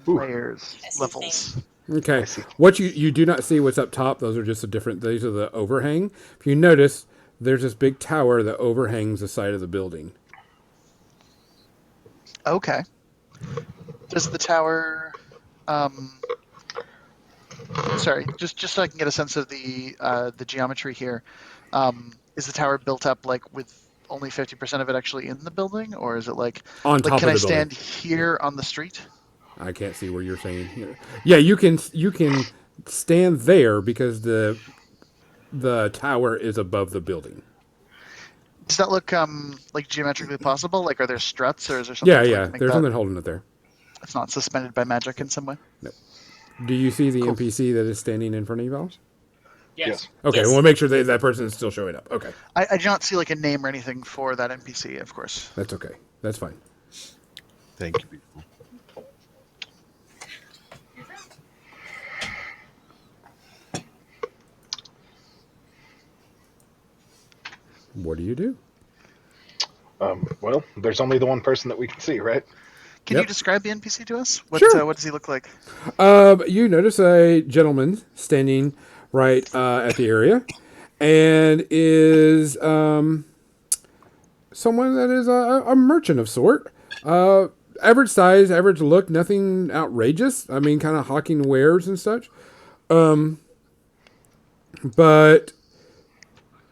Ooh. layers, I see levels. Okay. I see. What you do not see what's up top. Those are just these are the overhang. If you notice, there's this big tower that overhangs the side of the building. Okay. Does the tower? Sorry, just so I can get a sense of the geometry here. Is the tower built up like with only 50% of it actually in the building, or is it like On top can of I the building. stand here on the street? I can't see where you're saying here. Yeah, you can stand there because the tower is above the building. Does that look like geometrically possible? Like, are there struts, or is there something? Yeah, to, yeah. like, make There's that something holding it there. it's not suspended by magic in some way. Do you see the Cool. NPC that is standing in front of you, Val? Yes. Okay, Yes. we'll make sure that person is still showing up. Okay, I do not see like a name or anything for that NPC, of course. that's okay. That's fine. Thank you. Beautiful. What do you do? Well, there's only the one person that we can see, right? Can Yep. you describe the NPC to us? Sure. What does he look like? You notice a gentleman standing right at the area, and is someone that is a merchant of sort. Average size, average look, nothing outrageous. I mean, kind of hawking wares and such. But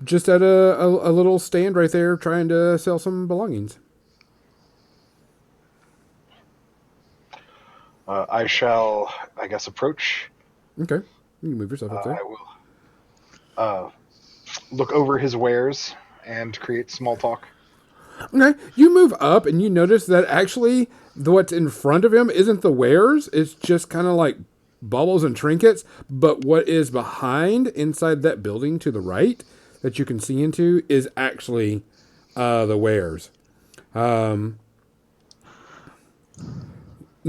just at a little stand right there trying to sell some belongings. I shall, I guess, approach. Okay. You can move yourself up there. I will look over his wares and create small talk. Okay. You move up and you notice that actually what's in front of him isn't the wares. It's just kind of like baubles and trinkets. But what is behind inside that building to the right that you can see into is actually the wares.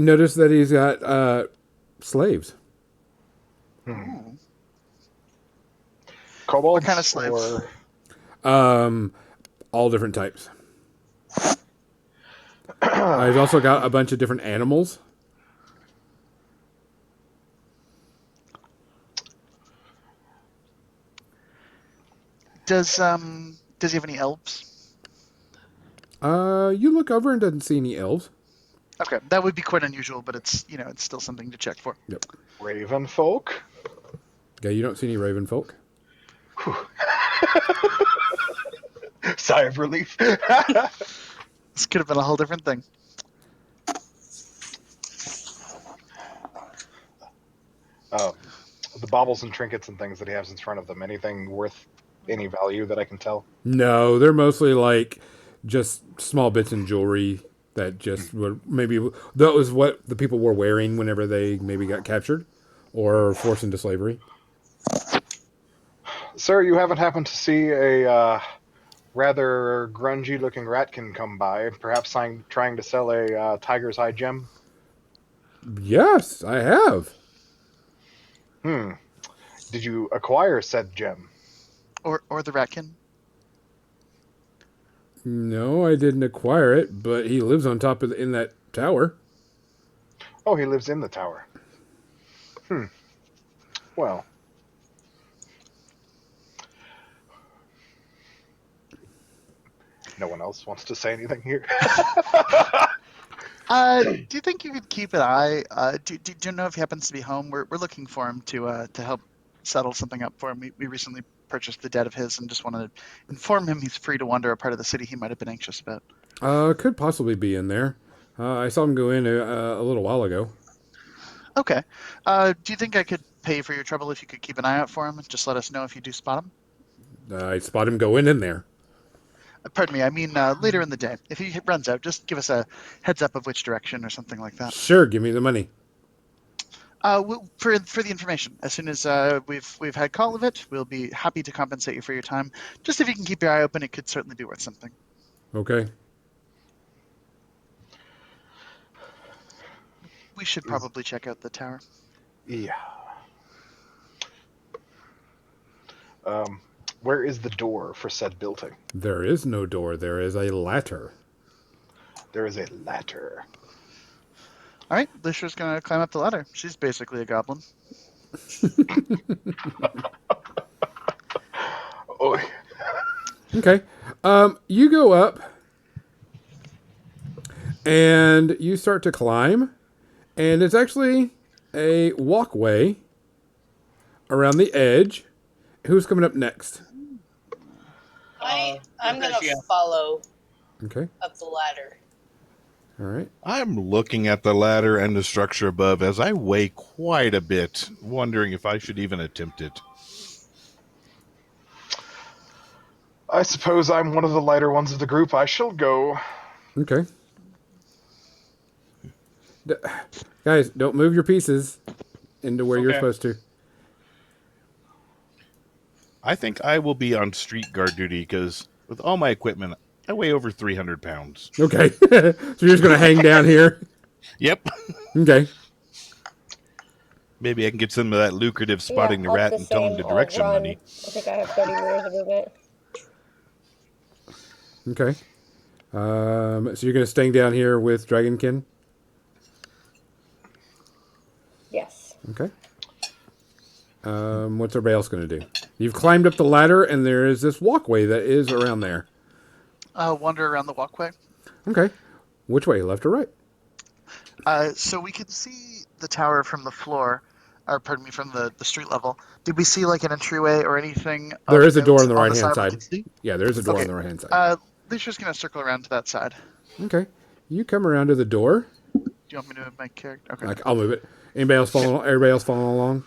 notice that he's got slaves. Ooh. Kobolds? What kind of slaves? All different types. He's also got a bunch of different animals. Does he have any elves? You look over and doesn't see any elves. Okay, that would be quite unusual, but it's it's still something to check for. Yep. Raven folk? Yeah, you don't see any raven folk. Sigh of relief. This could have been a whole different thing. The baubles and trinkets and things that he has in front of them, anything worth any value that I can tell? No, they're mostly like just small bits of jewelry that just would maybe that was what the people were wearing whenever they maybe got captured or forced into slavery. Sir, you haven't happened to see a rather grungy-looking ratkin come by, perhaps trying to sell a tiger's eye gem? Yes, I have. Did you acquire said gem? Or the ratkin? No, I didn't acquire it, but he lives on top of in that tower. Oh, he lives in the tower. Well. No one else wants to say anything here? Do you think you could keep an eye? Do you know if he happens to be home? We're looking for him to help settle something up for him. We recently purchased the debt of his and just wanted to inform him he's free to wander a part of the city he might have been anxious about. Could possibly be in there. I saw him go in a little while ago. Okay. Do you think I could pay for your trouble if you could keep an eye out for him? Just let us know if you do spot him. I spot him going in there. Pardon me, I mean later in the day. If he runs out, just give us a heads up of which direction or something like that. Sure, give me the money. For the information, as soon as we've had call of it, we'll be happy to compensate you for your time. Just if you can keep your eye open, it could certainly be worth something. Okay. We should probably check out the tower. Yeah. Where is the door for said building? There is no door. There is a ladder. There is a ladder. All right, Lisha's going to climb up the ladder. She's basically a goblin. Oh. Okay. You go up and you start to climb, and it's actually a walkway around the edge. Who's coming up next? I'm going Rhodesia. to follow Okay. up the ladder. All right. I'm looking at the ladder and the structure above as I weigh quite a bit, wondering if I should even attempt it. I suppose I'm one of the lighter ones of the group. I shall go. Okay. Guys, don't move your pieces into where you're Okay. supposed to. I think I will be on street guard duty because with all my equipment, I weigh over 300 pounds. Okay. So you're just going to hang down here? Yep. Okay. Maybe I can get some of that lucrative spotting the I'll rat do and tell him the same. direction I'll run. money. I think I have 30 meters of movement. Okay. So you're going to stay down here with Dragonkin? Yes. Okay. What's everybody else going to do? You've climbed up the ladder, and there is this walkway that is around there. Wander around the walkway. Okay. Which way, left or right? So we can see the tower from the floor, or pardon me, from the street level. Did we see like an entryway or anything? There is a door note on the right-hand we side. can see? Yeah, there's a door Okay. on the right-hand side. Lisha's going to circle around to that side. Okay. You come around to the door. Do you want me to move my character? Okay. I'll move it. Anybody else following? Everybody else following along?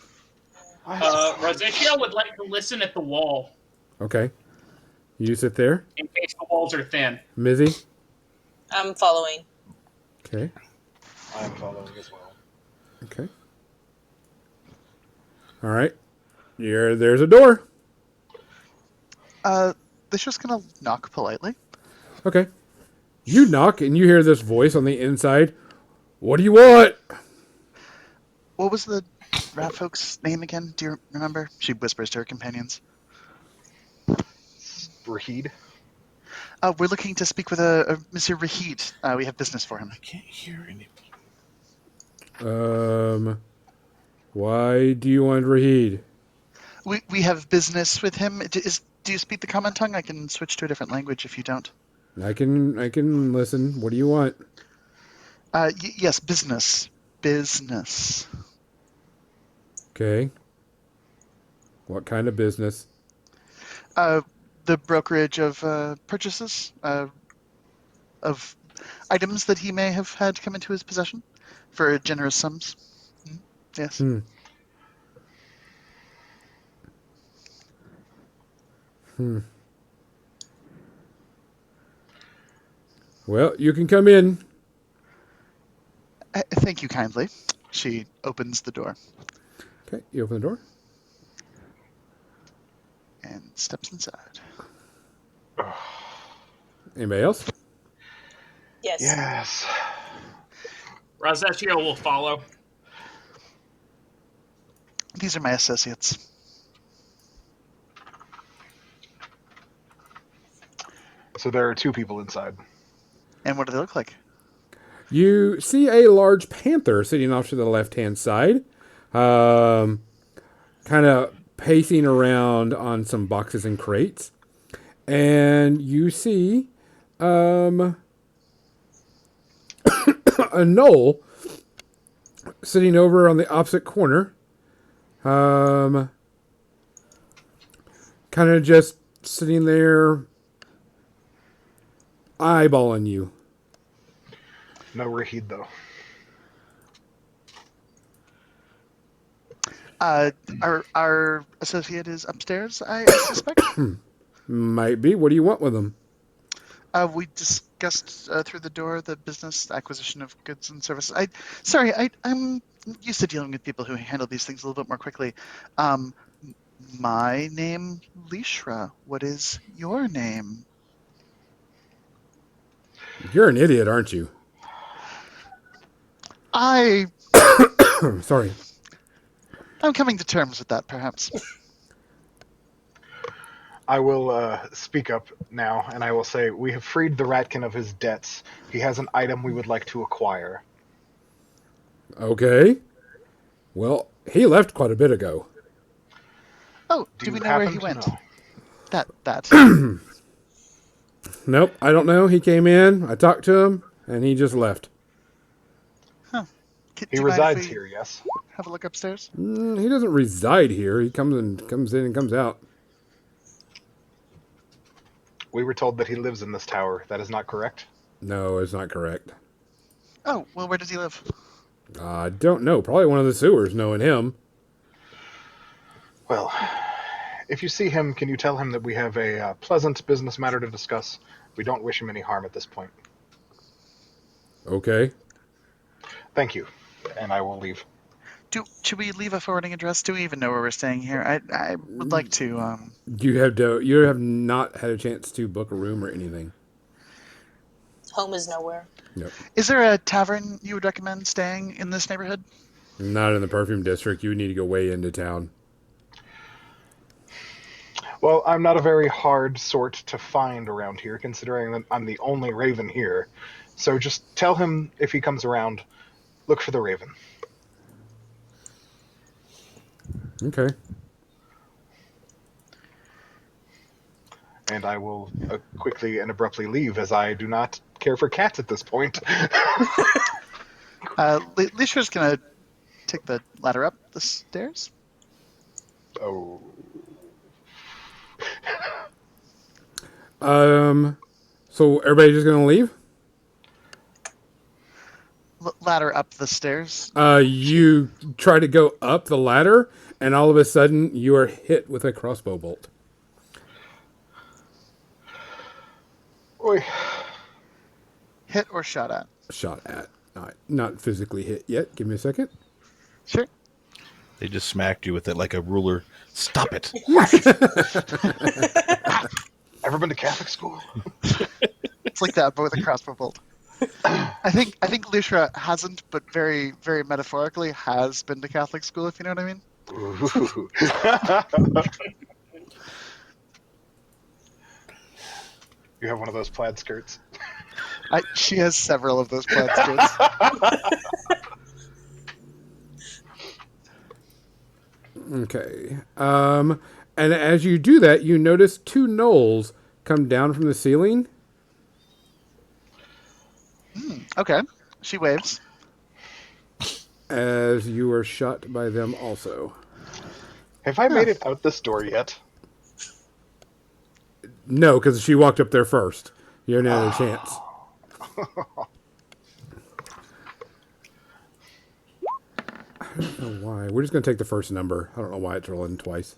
Rhodesia would like to listen at the wall Okay. You sit there. in case the walls are thin. Mizzy? I'm following. Okay. I'm following as well. Okay. All right. There's a door. Lisha's going to knock politely. Okay. You knock, and you hear this voice on the inside. What do you want? What was the rat folk's name again? Do you remember? She whispers to her companions. Rahid. We're looking to speak with Monsieur Rahid. We have business for him. I can't hear any. Why do you want Rahid? We have business with him. Do you speak the common tongue? I can switch to a different language if you don't. I can listen. What do you want? Yes, business. Business. Okay. What kind of business? The brokerage of purchases of items that he may have had come into his possession for generous sums. Yes. Well, you can come in. Thank you kindly. She opens the door Okay, you open the door. and steps inside. Anybody else? Yes. Yes. Rosetio will follow. These are my associates. So there are 2 people inside. And what do they look like? You see a large panther sitting off to the left-hand side, kind of pacing around on some boxes and crates. And you see a knoll sitting over on the opposite corner, kind of just sitting there eyeballing you. No Rahid, though. Our associate is upstairs, I suspect. Might be. What do you want with them? We discussed through the door the business acquisition of goods and services. I'm used to dealing with people who handle these things a little bit more quickly. My name, Lishra. What is your name? You're an idiot, aren't you? Sorry. I'm coming to terms with that, perhaps. I will speak up now, and I will say, we have freed the Ratkin of his debts. He has an item we would like to acquire. Okay. Well, he left quite a bit ago. Oh, Do do we you know where happen he to went? know? That. Nope, I don't know. He came in, I talked to him, and he just left. Huh. Do He you mind if resides we here, yes. Have a look upstairs. He doesn't reside here. He comes in and comes out. We were told that he lives in this tower. That is not correct? No, it's not correct. Oh, well, where does he live? I don't know. Probably one of the sewers, knowing him. Well, if you see him, can you tell him that we have a pleasant business matter to discuss? We don't wish him any harm at this point. Okay. Thank you. And I will leave. Should we leave a forwarding address? Do we even know where we're staying here? I would like to. You have not had a chance to book a room or anything. Home is nowhere. Nope. Is there a tavern you would recommend staying in this neighborhood? Not in the perfume district. You would need to go way into town. Well, I'm not a very hard sort to find around here, considering that I'm the only raven here. So just tell him if he comes around, look for the raven. Okay. And I will quickly and abruptly leave, as I do not care for cats at this point. Lishra's gonna take the ladder up the stairs. Oh. So everybody just gonna leave? Ladder up the stairs. You try to go up the ladder, and all of a sudden you are hit with a crossbow bolt. Oi. Hit or shot at? Shot at. Not physically hit yet. Give me a second. Sure. They just smacked you with it like a ruler. Stop it. Ever been to Catholic school? It's like that, but with a crossbow bolt. I think Lushra hasn't, but very, very metaphorically has been to Catholic school, if you know what I mean. Ooh. You have one of those plaid skirts. She has several of those plaid skirts. Okay. And as you do that, you notice two gnolls come down from the ceiling. Okay. She waves. As you are shot by them also. Have I made it out this door yet? No, because she walked up there first. You have another chance. I don't know why. We're just going to take the first number. I don't know why it's rolling twice.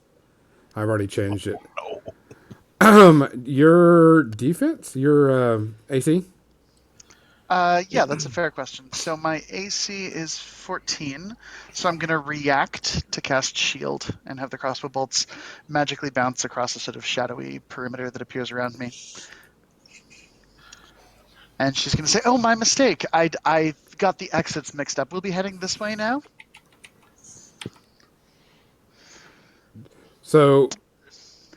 I've already changed it. Your defense? Your AC? Yeah, that's a fair question. So my AC is 14, so I'm going to react to cast Shield and have the crossbow bolts magically bounce across a sort of shadowy perimeter that appears around me. And she's going to say, "Oh, my mistake. I got the exits mixed up. We'll be heading this way now." So,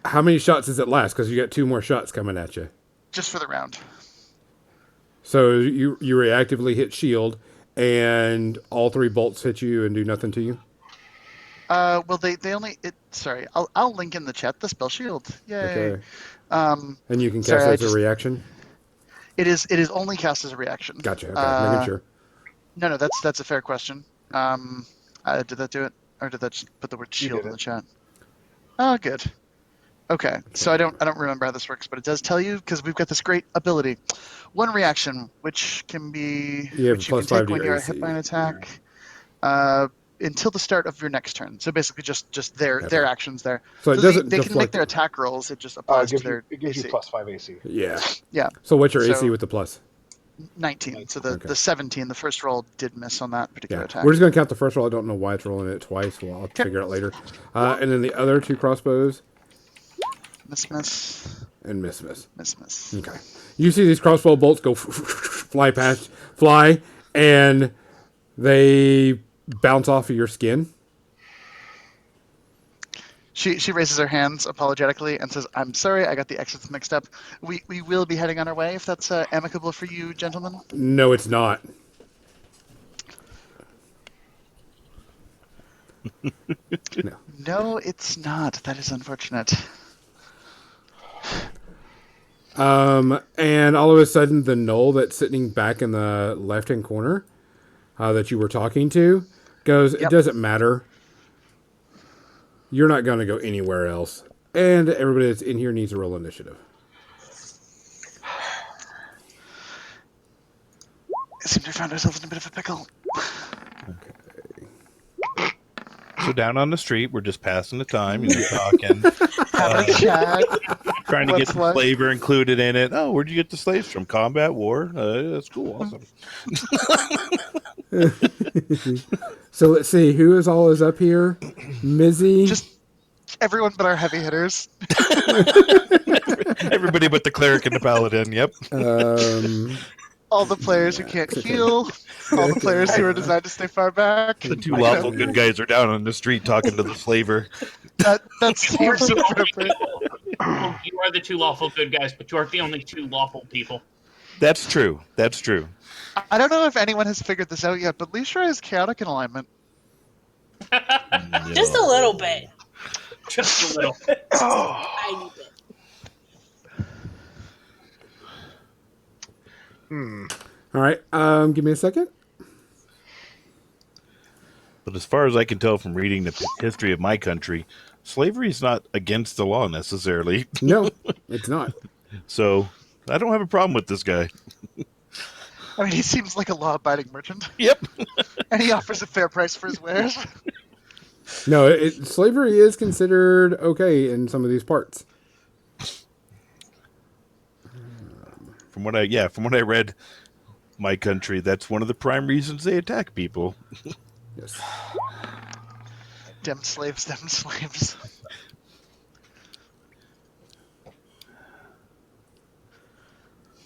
how many shots does it last? Because you got 2 more shots coming at you. Just for the round. So you reactively hit shield, and all 3 bolts hit you and do nothing to you. Well, they only. Sorry, I'll link in the chat the spell shield. Yay. Okay. And And you can cast it as a reaction. It is only cast as a reaction. Gotcha. Okay, making sure. No, that's a fair question. Did that do it, or did that just put the word shield in the chat? Oh, good. Okay, so I don't remember how this works, but it does tell you because we've got this great ability. One reaction, which can be You have which you can plus 5 take to when your you're AC. hit by an attack, until the start of your next turn. So basically, just their actions there. So it doesn't they can make deflect their it. attack rolls. It just applies to their it gives you AC. plus 5 AC. Yeah. Yeah. So what's your So- AC with the plus? 19. So the Okay. 17, the first roll did miss on that particular Yeah. attack. We're just going to count the first roll. I don't know why it's rolling it twice. Well, I'll figure it out later. And then the other 2 crossbows. Miss. And miss. Okay. You see these crossbow bolts go fly, and they bounce off of your skin. She raises her hands apologetically and says, "I'm sorry, I got the exits mixed up. We will be heading on our way if that's amicable for you, gentlemen." No, it's not. No. No, it's not. That is unfortunate. And all of a sudden, the gnoll that's sitting back in the left-hand corner that you were talking to goes, "It doesn't matter. You're not going to go anywhere else." And everybody that's in here needs to roll initiative. It seems we found ourselves in a bit of a pickle. So down on the street, we're just passing the time, talking, Having a chat. trying to get What's some what? flavor included in it. Oh, where'd you get the slaves from? Combat, war? That's cool, awesome. So let's see, who is up here? Mizzy. Just everyone but our heavy hitters. Everybody but the cleric and the paladin. Yep. All the players who can't heal. All the players who are designed to stay far back. The 2 lawful good guys are down on the street talking to the slaver. That seems appropriate. You are the 2 lawful good guys, but you aren't the only 2 lawful people. That's true. That's true. I don't know if anyone has figured this out yet, but Lishra is chaotic in alignment. Just a little bit. Just a little. Tiny bit. All right, give me a second. But as far as I can tell from reading the history of my country, slavery is not against the law necessarily. No, it's not. So I don't have a problem with this guy. I mean, he seems like a law-abiding merchant. Yep. And he offers a fair price for his wares. No, slavery is considered okay in some of these parts. From what I read, my country, that's one of the prime reasons they attack people. Yes. Dem slaves.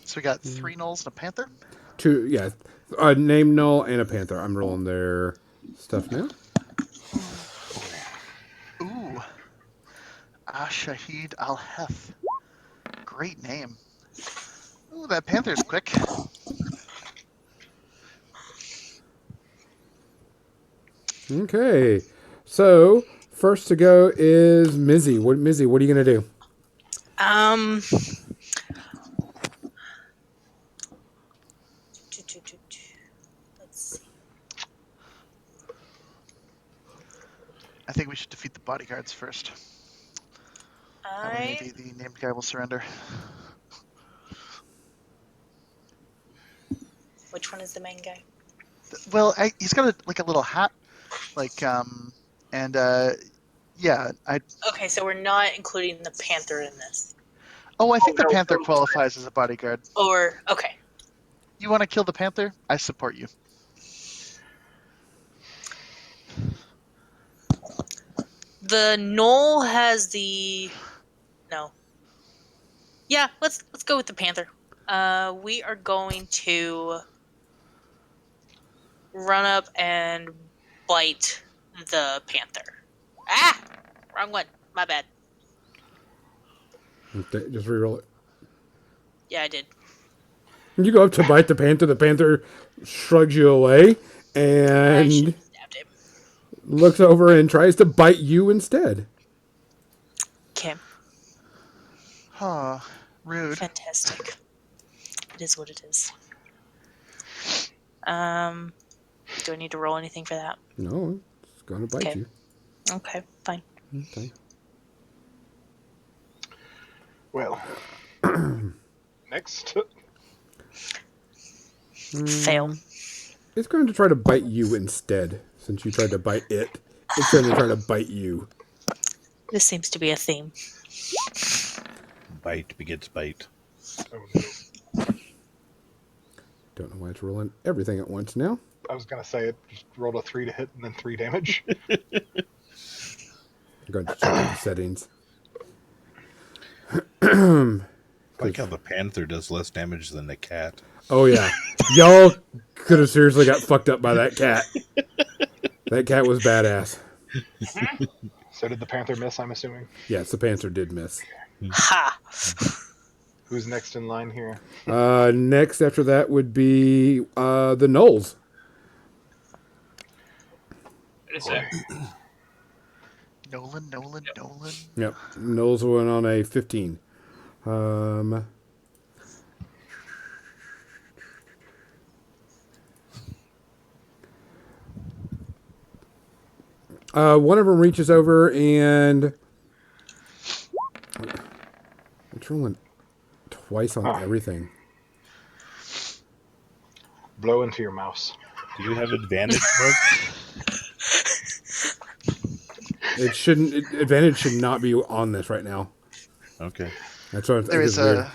So we got 3 gnolls and a panther. two. Yeah, a named Null and a Panther. I'm rolling their stuff now. Ooh. Ashahid Al-Heth. Great name. Ooh, that Panther's quick. Okay, so first to go is Mizzy. Mizzy, what are you gonna do? Let's see. I think we should defeat the bodyguards first. That way maybe the named guy will surrender. Which one is the main guy? Well, he's got a little hat, and yeah, Okay, so we're not including the Panther in this. I think the Panther qualifies as a bodyguard. Or okay. You want to kill the Panther? I support you. The Knoll has the no. Yeah, let's go with the Panther. We are going to run up and bite the Panther. Ah! Wrong one. My bad. Okay, just reroll it. Yeah, I did. You go up to bite the Panther. The Panther shrugs you away I and should have stabbed him. looks over and tries to bite you instead. Okay. Huh. Rude. Fantastic. It is what it is. Do I need to roll anything for that? No, it's gonna bite Okay. you. Okay, fine. Okay. Well, next. Fail. It's going to try to bite you instead. Since you tried to bite it, it's going to try to bite you. This seems to be a theme. Bite begets bite. Oh, no. Don't know why it's rolling everything at once now. I was gonna say it just rolled a 3 to hit and then 3 damage. I'm going to check the settings. I like how the Panther does less damage than the cat. Oh yeah, y'all could have seriously got fucked up by that cat. That cat was badass. So did the Panther miss, I'm assuming? Yes, the Panther did miss. Ha! Who's next in line here? Next after that would be the Knolls. Wait a sec. Nolan. Yep, Knolls went on a 15. One of them reaches over and it's rolling twice on everything. Blow into your mouse. Do you have advantage, Mark? It shouldn't. Advantage should not be on this right now. Okay. That's what I There think is is weird.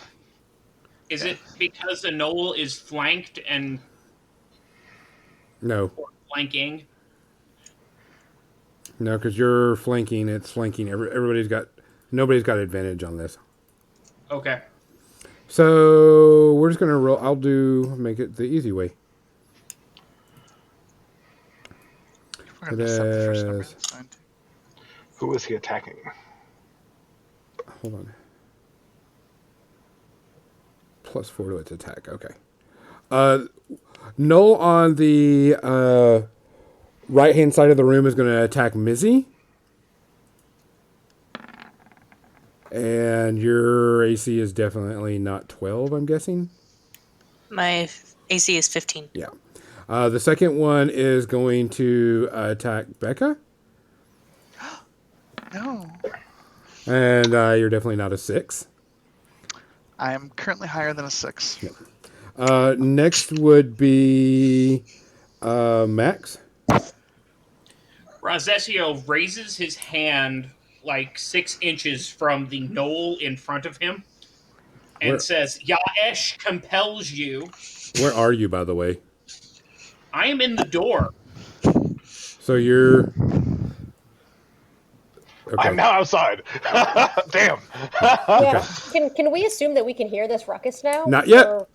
Is it because the knoll is flanked and No, flanking? no, because you're flanking. It's flanking. Nobody's got advantage on this. Okay. So we're just gonna roll. Make it the easy way. We're gonna miss something for some It reason. is. It's fine. Who is he attacking? Hold on. +4 to its attack. Okay. Null on the right hand side of the room is going to attack Mizzy. And your AC is definitely not 12, I'm guessing. My AC is 15. Yeah. The second one is going to attack Becca. No. And you're definitely not a 6. I am currently higher than a 6. Next would be Max. Razesio raises his hand like 6 inches from the knoll in front of him and Where- says, Yaesh compels you. Where are you, by the way? I am in the door. So you're... Okay. I'm now outside. Damn. Yeah. Can we assume that we can hear this ruckus now? Not yet. Or-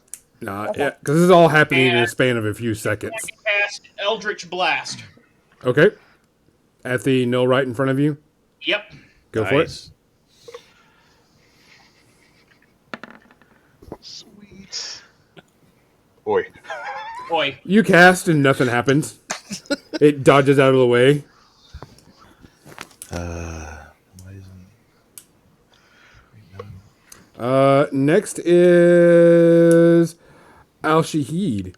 Not yet, because this is all happening in a And span of a few seconds. cast Eldritch Blast. Okay. At the no right in front of you. Yep. Go for it. Nice. Sweet. Oi. Oi. You cast and nothing happens. It dodges out of the way. Why isn't... Next is Al Shahid.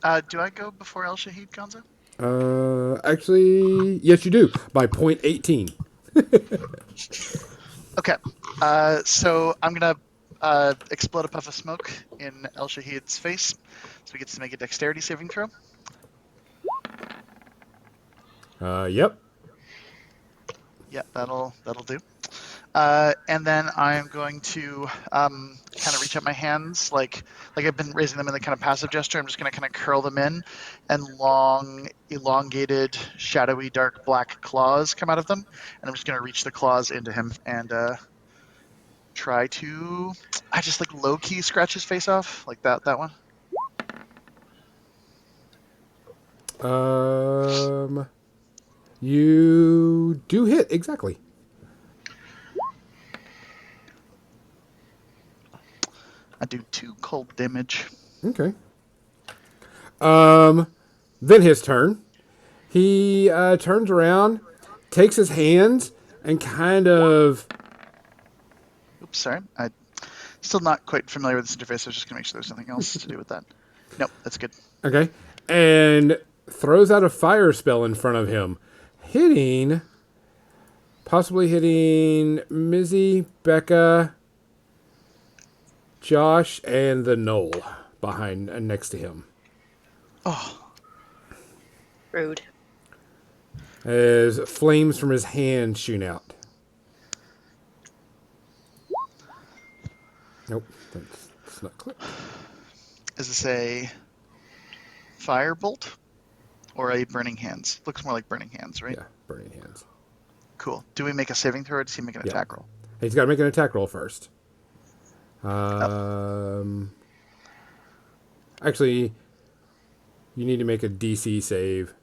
Oh, do I go before El Shahid, Gonzo? Actually, yes, you do by point 18. Okay. So I'm gonna explode a puff of smoke in El Shahid's face, so he gets to make a dexterity saving throw. Yep. Yeah, that'll do. And then I'm going to kind of reach out my hands, like I've been raising them in the kind of passive gesture. I'm just going to kind of curl them in, and long, elongated, shadowy, dark black claws come out of them. And I'm just going to reach the claws into him and try to, I just like low key scratch his face off, like that one. You do hit exactly. I do 2 cold damage. Okay. Then his turn. He turns around, takes his hands, and kind of. Oops, sorry. I'm still not quite familiar with this interface. I was just going to make sure there's nothing else to do with that. Nope, that's good. Okay. And throws out a fire spell in front of him, possibly hitting Mizzy, Becca, Josh, and the knoll behind and next to him. Oh, Rude. As flames from his hand shoot out. Nope, that's not clicked. is this a firebolt or a burning hands? Looks more like burning hands, right? Yeah, burning hands. Cool. Do we make a saving throw or does he make an Yeah. attack roll? He's got to make an attack roll first. Actually, you need to make a DC save.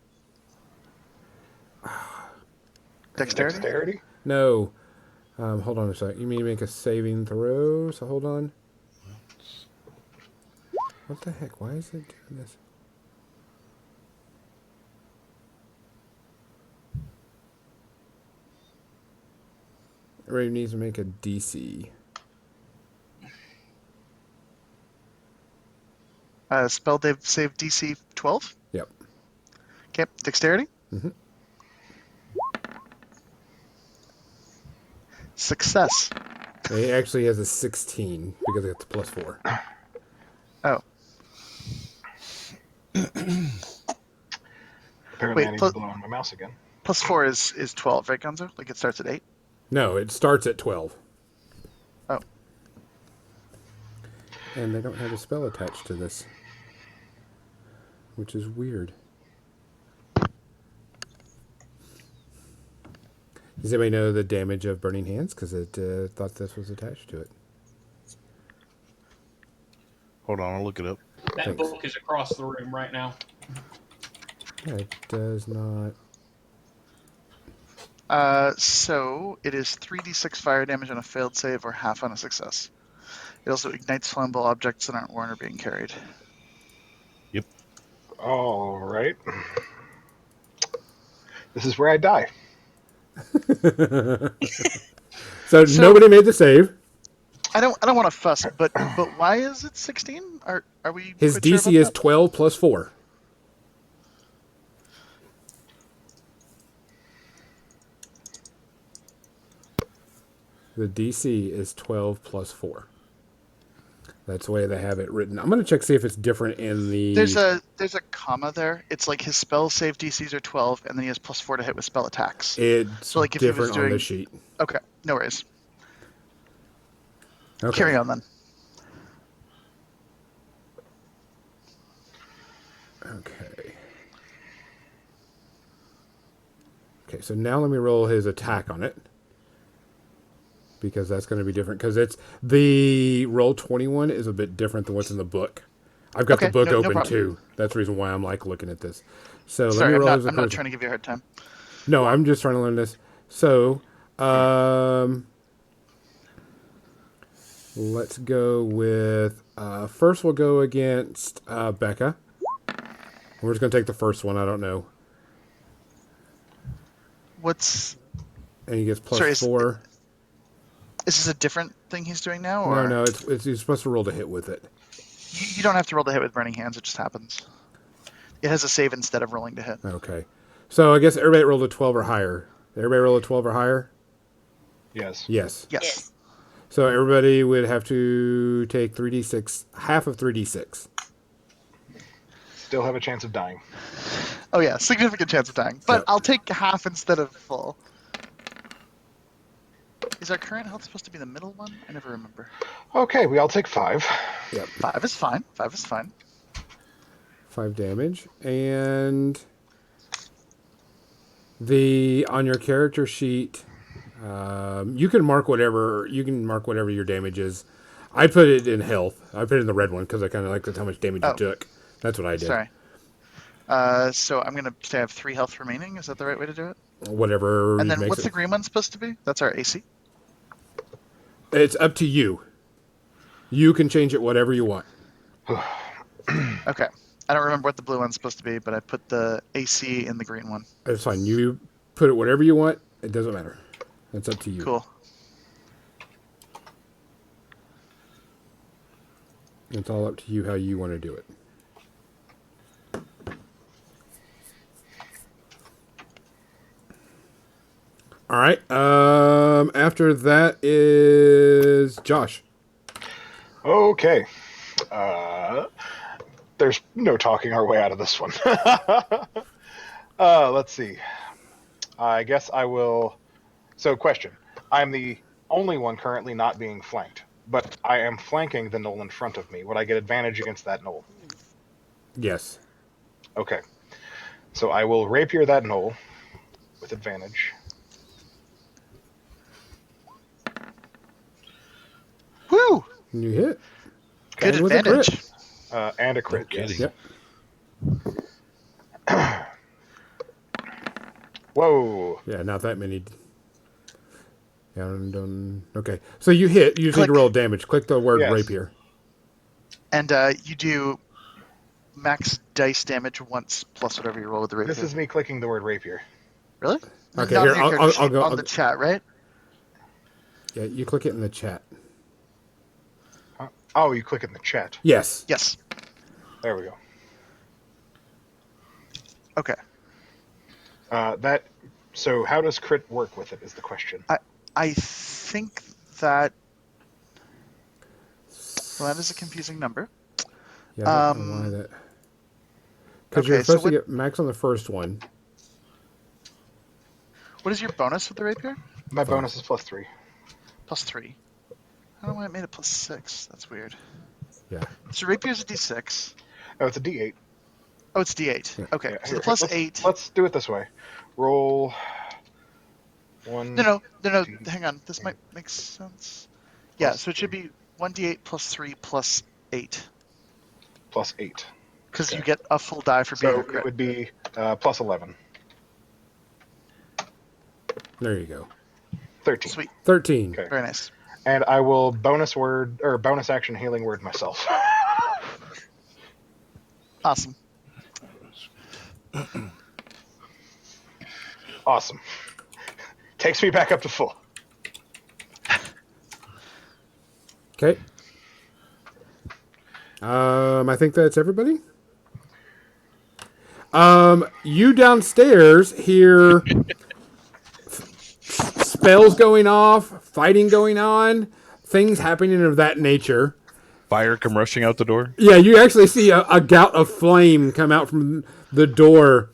Dexterity? Dexterity? No. Hold on a sec. You need to make a saving throw, so hold on. What the heck? Why is it doing this? Ray needs to make a DC. Spell save DC 12? Yep. Okay. Dexterity? Mm-hmm. Success. He actually has a 16 because it's +4. Oh. Apparently Wait, I need plus- to blow on my mouse again. +4 is 12, right, Gonzo? Like it starts at 8? No, it starts at 12. Oh. And they don't have a spell attached to this, which is weird. Does anybody know the damage of Burning Hands? Because it thought this was attached to it. Hold on, I'll look it up. That Thanks. book is across the room right now. Yeah, it does not. So it is 3d6 fire damage on a failed save or half on a success. It also ignites flammable objects that aren't worn or being carried. Yep. All right. This is where I die. So nobody made the save. I don't want to fuss, but why is it 16? Are we? His quite sure DC about is that? 12 plus 4. The DC is 12 plus 4. That's the way they have it written. I'm going to check see if it's different in the. There's a comma there. It's like his spell save DCs are 12, and then he has +4 to hit with spell attacks. It's So, like, if he was different on the doing- sheet. Okay, no worries. Okay. Carry on then. Okay. so now let me roll his attack on it. Because that's going to be different. Because it's the roll 21 is a bit different than what's in the book. I've got the book no open problem. too. That's the reason why I'm like looking at this. So Sorry, let me roll I'm not his trying to give you a hard time. No, I'm just trying to learn this. So, let's go with first. We'll go against Becca. We're just going to take the first one. I don't know. And he gets plus 4. Is this a different thing he's doing now? Or? No. It's he's supposed to roll to hit with it. You don't have to roll to hit with Burning Hands. It just happens. It has a save instead of rolling to hit. Okay. So I guess everybody rolled a 12 or higher. Everybody roll a 12 or higher? Yes. Yes. So everybody would have to take 3d6, half of 3d6. Still have a chance of dying. Oh yeah, significant chance of dying. But Yep. I'll take half instead of full. Is our current health supposed to be the middle one? I never remember. Okay, we all take 5. Yep. 5 is fine. 5 is fine. 5 damage. And on your character sheet, you can mark whatever your damage is. I put it in health. I put it in the red one because I kind of like how much damage you took. That's what I did. Sorry. So I'm going to say I have 3 health remaining. Is that the right way to do it? Whatever. And then makes what's it. the green one supposed to be? That's our AC? It's up to you. You can change it whatever you want. Okay. I don't remember what the blue one's supposed to be, but I put the AC in the green one. It's fine. You put it whatever you want. It doesn't matter. It's up to you. Cool. It's all up to you how you want to do it. All right. After that is Josh. Okay. There's no talking our way out of this one. Let's see. I guess I will... So, question. I'm the only one currently not being flanked, but I am flanking the knoll in front of me. Would I get advantage against that knoll? Yes. Okay. So I will rapier that knoll with advantage. Woo! You hit. Good And with a crit. advantage. And a crit, No yes. kidding. Yep. Whoa. Yeah, not that many. Okay. So you hit. You just need to roll damage. Click the word Yes. rapier. And you do max dice damage once plus whatever you roll with the rapier. This is me clicking the word rapier. Really? Okay, Not here, on your I'll character sheet, go. on the chat, right? Yeah, you click it in the chat. Oh, you click it in the chat. Yes. Yes. There we go. Okay. So how does crit work with it is the question. I think that... Well, that is a confusing number. Yeah, I don't know why that. Because okay, you're supposed so to get max on the first one. What is your bonus with the rapier? My bonus is +3. Plus 3. I don't know why it made it plus 6. That's weird. Yeah. So rapier's a d6. Oh, it's a D8. Oh, it's d8. Yeah. Okay, Yeah, so here, the plus let's, 8... Let's do it this way. Roll 1. No, hang on. This might make sense. Yeah, so it should be 1d8 plus 3 plus 8. Plus 8. Because Okay. you get a full die for being So a crit. it would be plus 11. There you go. 13. Sweet. 13. Okay. Very nice. And I will bonus action healing word myself. Awesome. Awesome. Takes me back up to full. Okay. I think that's everybody. You downstairs hear spells going off, fighting going on, things happening of that nature. Fire come rushing out the door. Yeah, you actually see a gout of flame come out from the door,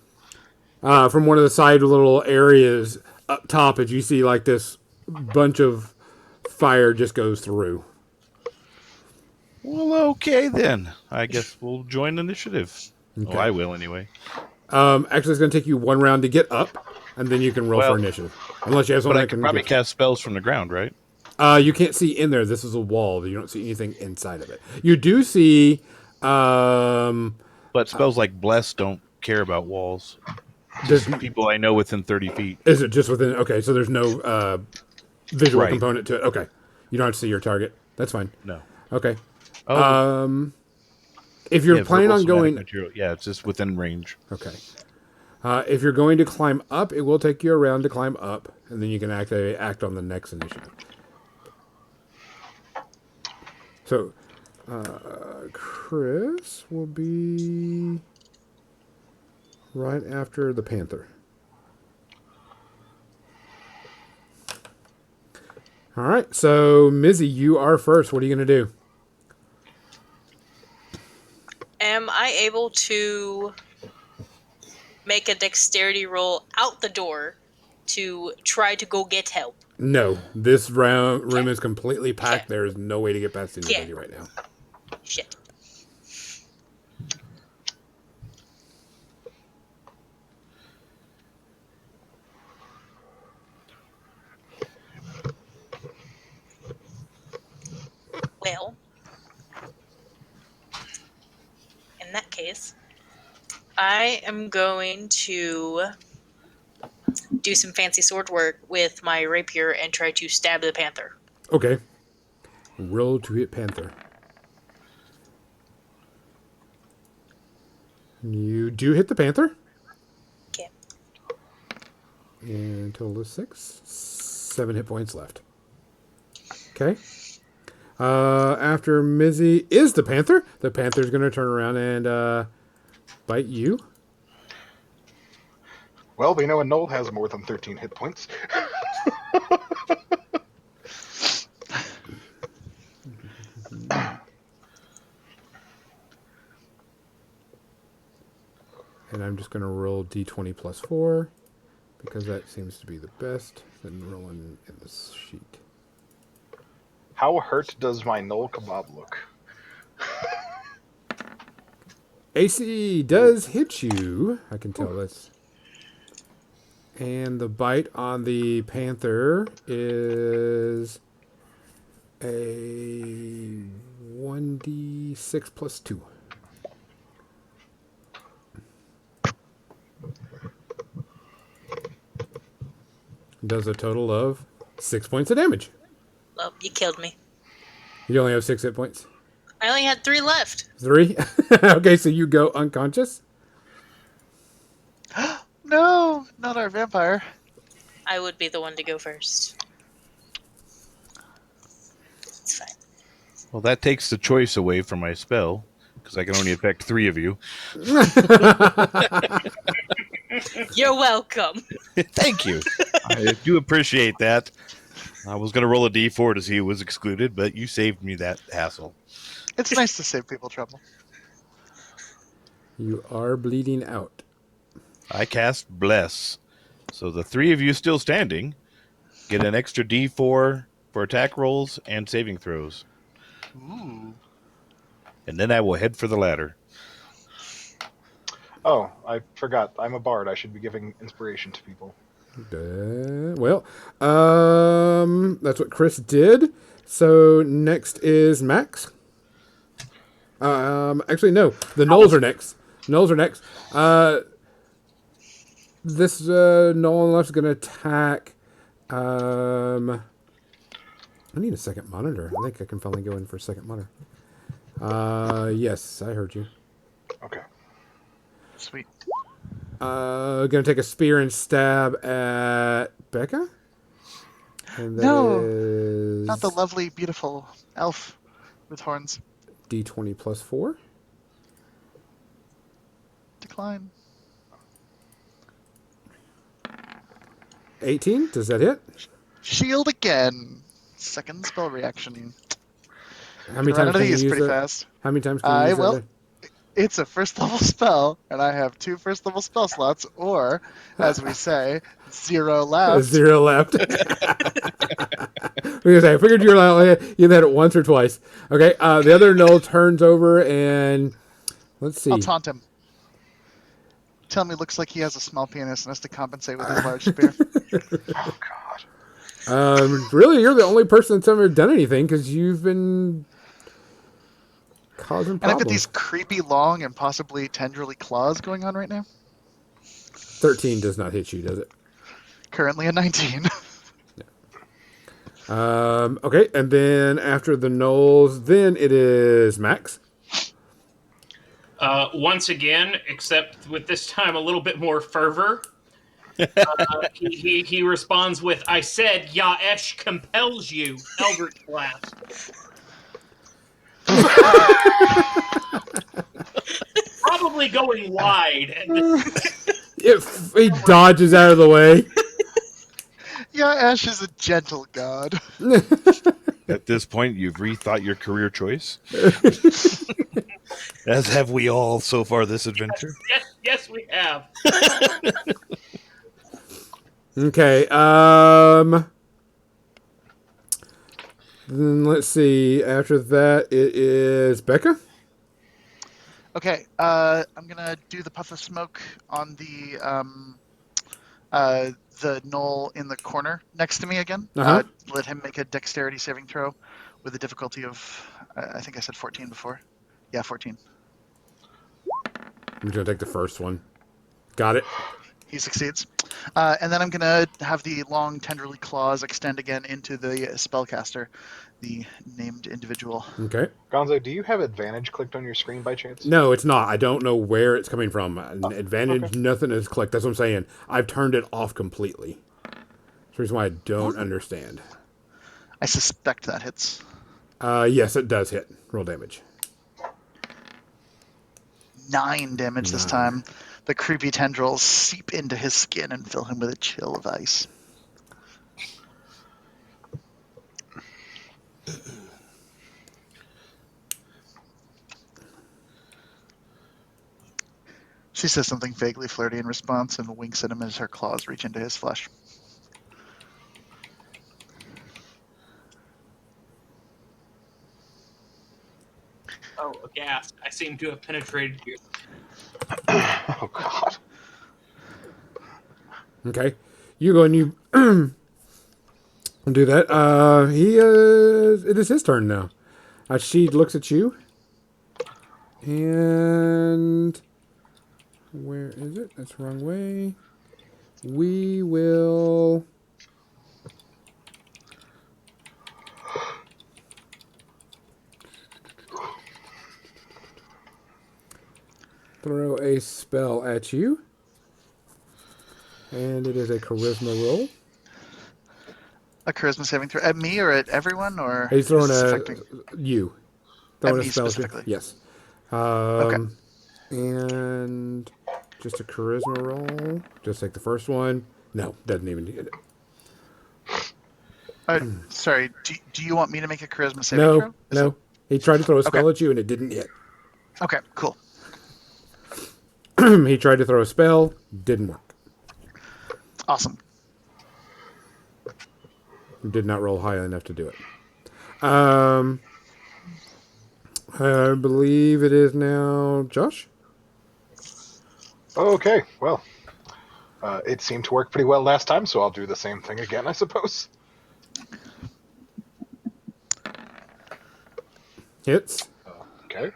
from one of the side little areas up top, as you see like this bunch of fire just goes through. Well, okay then. I guess we'll join initiative. Okay. Oh, I will anyway. Actually, it's going to take you one round to get up. and then you can roll Well, for initiative. Unless you have But someone I that can can probably get you. cast spells from the ground, right? You can't see in there. This is a wall. You don't see anything inside of it. You do see. But spells like Bless don't care about walls. There's, Just people I know within 30 feet. is it just within? Okay, so there's no visual Right. component to it. Okay, you don't have to see your target. That's fine. No. Okay. Oh, If you're yeah, planning verbal on somatic going, material. Yeah, it's just within range. okay. If you're going to climb up, it will take you a round to climb up, and then you can act on the next initiative. So, Chris will be right after the Panther. All right, so Mizzy, you are first. What are you going to do? Am I able to make a dexterity roll out the door to try to go get help? No, this room Okay. is completely packed. Okay. There is no way to get past anybody Okay. right now. Shit. Well, in that case, I am going to do some fancy sword work with my rapier and try to stab the panther. Okay. Roll to hit Panther. You do hit the Panther. Okay. And total is 6. 7 hit points left. Okay. After Mizzy is the Panther. The Panther's going to turn around and bite you. Well, we know a Knoll has more than 13 hit points. And I'm just going to roll d20 plus 4 because that seems to be the best than rolling in this sheet. How hurt does my Knoll kebab look? AC does hit you. I can tell this. And the bite on the Panther is a 1d6 plus 2. Does a total of 6 points of damage. Well, you killed me. You only have 6 hit points. I only had 3 left. 3? Okay, so you go unconscious. No, not our vampire. I would be the one to go first. It's fine. Well, that takes the choice away from my spell, because I can only affect 3 of you. You're welcome. Thank you. I do appreciate that. I was going to roll a d4 to see who was excluded, but you saved me that hassle. It's nice to save people trouble. You are bleeding out. I cast Bless. So the 3 of you still standing get an extra d4 for attack rolls and saving throws. Ooh. And then I will head for the ladder. Oh, I forgot. I'm a bard. I should be giving inspiration to people. That's what Chris did. So next is Max. Actually, no. The Knolls are next. This Knoll on the left is going to attack. I need a second monitor. I think I can finally go in for a second monitor. Yes, I heard you. Okay. Sweet. Gonna take a spear and stab at Becca. And that No, is not the lovely, beautiful elf with horns. D20 plus 4. Decline. 18. Does that hit? Shield again. Second spell reaction. How many Run times out of can you these use pretty that? fast. How many times can you use Well, that? it's a first level spell, and I have 2 first level spell slots, or, as we say, 0 left. 0 left. Because I figured you had it once or twice. Okay. The other Knoll turns over and let's see. I'll taunt him. tell me looks like he has a small penis and has to compensate with his large spear? Oh God. Really, you're the only person that's ever done anything because you've been causing And I've got problems. these creepy, long, and possibly tendrily claws going on right now. 13 does not hit you, does it? Currently a 19. Okay, and then after the gnolls, then it is Max. Once again, except with this time a little bit more fervor. He responds with, "I said Yaesh compels you, Eldritch Blast." Probably going wide. He dodges out of the way. Yeah, Ash is a gentle god. At this point, you've rethought your career choice, as have we all so far this adventure. Yes, we have. Okay, then let's see. After that, it is Becca. Okay, I'm gonna do the puff of smoke on the knoll in the corner next to me again. Uh-huh. Let him make a dexterity saving throw with a difficulty of, I think I said 14 before. Yeah, 14. I'm going to take the first one. Got it. He succeeds. And then I'm going to have the long, tenderly claws extend again into the spellcaster, the named individual. Okay. Gonzo, do you have advantage clicked on your screen by chance? No, it's not. I don't know where it's coming from. Advantage, okay. nothing is clicked. That's what I'm saying. I've turned it off completely. That's the reason why I don't understand. I suspect that hits. Yes, it does hit. Roll damage. 9 damage this time. The creepy tendrils seep into his skin and fill him with a chill of ice. She says something vaguely flirty in response and winks at him as her claws reach into his flesh. Oh, aghast. I seem to have penetrated you. Oh God. Okay. You go and you do that. It is his turn now. She looks at you. And where is it? That's the wrong way. We will throw a spell at you. And it is a charisma roll. A charisma saving throw at me or at everyone, or He's throwing is this a affecting? you. At Throwing a me spell at you. specifically. Yes. Okay. And just a charisma roll. Just like the first one. No, doesn't even get it. Sorry. Do you want me to make a charisma saving throw? No. He tried to throw a spell at you and it didn't hit. Okay. Cool. He tried to throw a spell, didn't work. Awesome. Did not roll high enough to do it. I believe it is now Josh. Okay, well, it seemed to work pretty well last time, so I'll do the same thing again, I suppose. Hits. Okay.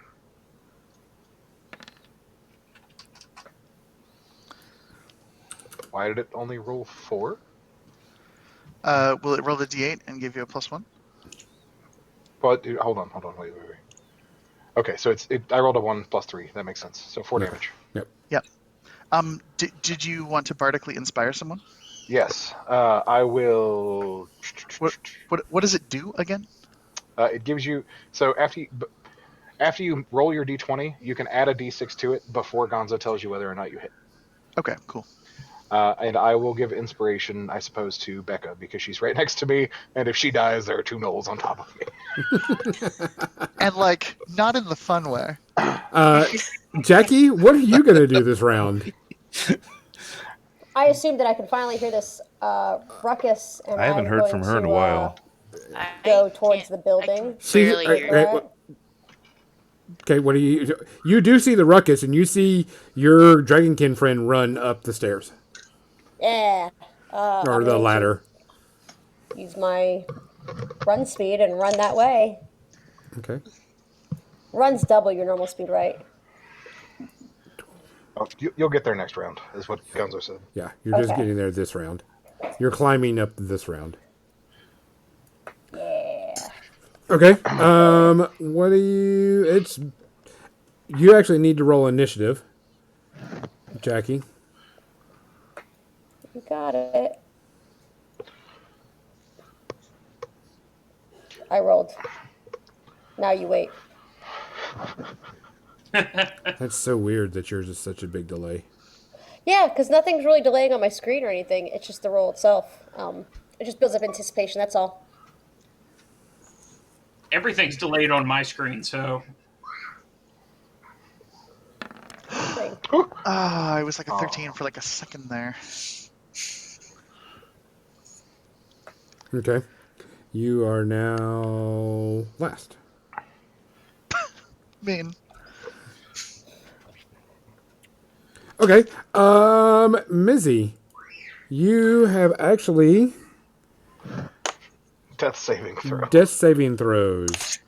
Why did it only roll 4? Will it roll the d8 and give you a +1? But hold on, wait. Okay, so I rolled a 1 plus 3. That makes sense. So 4 damage. Yep. Yep. Did you want to bardically inspire someone? Yes, I will. What does it do again? It gives you after you roll your d20, you can add a d6 to it before Gonzo tells you whether or not you hit. Okay, cool. And I will give inspiration, I suppose, to Becca because she's right next to me, and if she dies, there are 2 gnolls on top of me. And not in the fun way. Jackie, what are you going to do this round? I assume that I can finally hear this ruckus, and I haven't heard from her in a while. Go towards the building. I can barely hear you. Okay, what do you do see the ruckus, and you see your dragonkin friend run up the stairs Yeah. or I'm the going to ladder. use my run speed and run that way. Okay. Run's double your normal speed, right? Oh, you'll get there next round, is what Gunzo said. Yeah, you're just Okay. getting there this round. You're climbing up this round. Yeah. Okay. What do you? It's you actually need to roll initiative, Jackie. You got it. I rolled. Now you wait. That's so weird that yours is such a big delay. Yeah, because nothing's really delaying on my screen or anything. It's just the roll itself. It just builds up anticipation. That's all. Everything's delayed on my screen, so Thing. I was like a 13 for like a second there. Okay. You are now last. Mean. Okay. Mizzy, you have actually Death saving throw. death saving throws.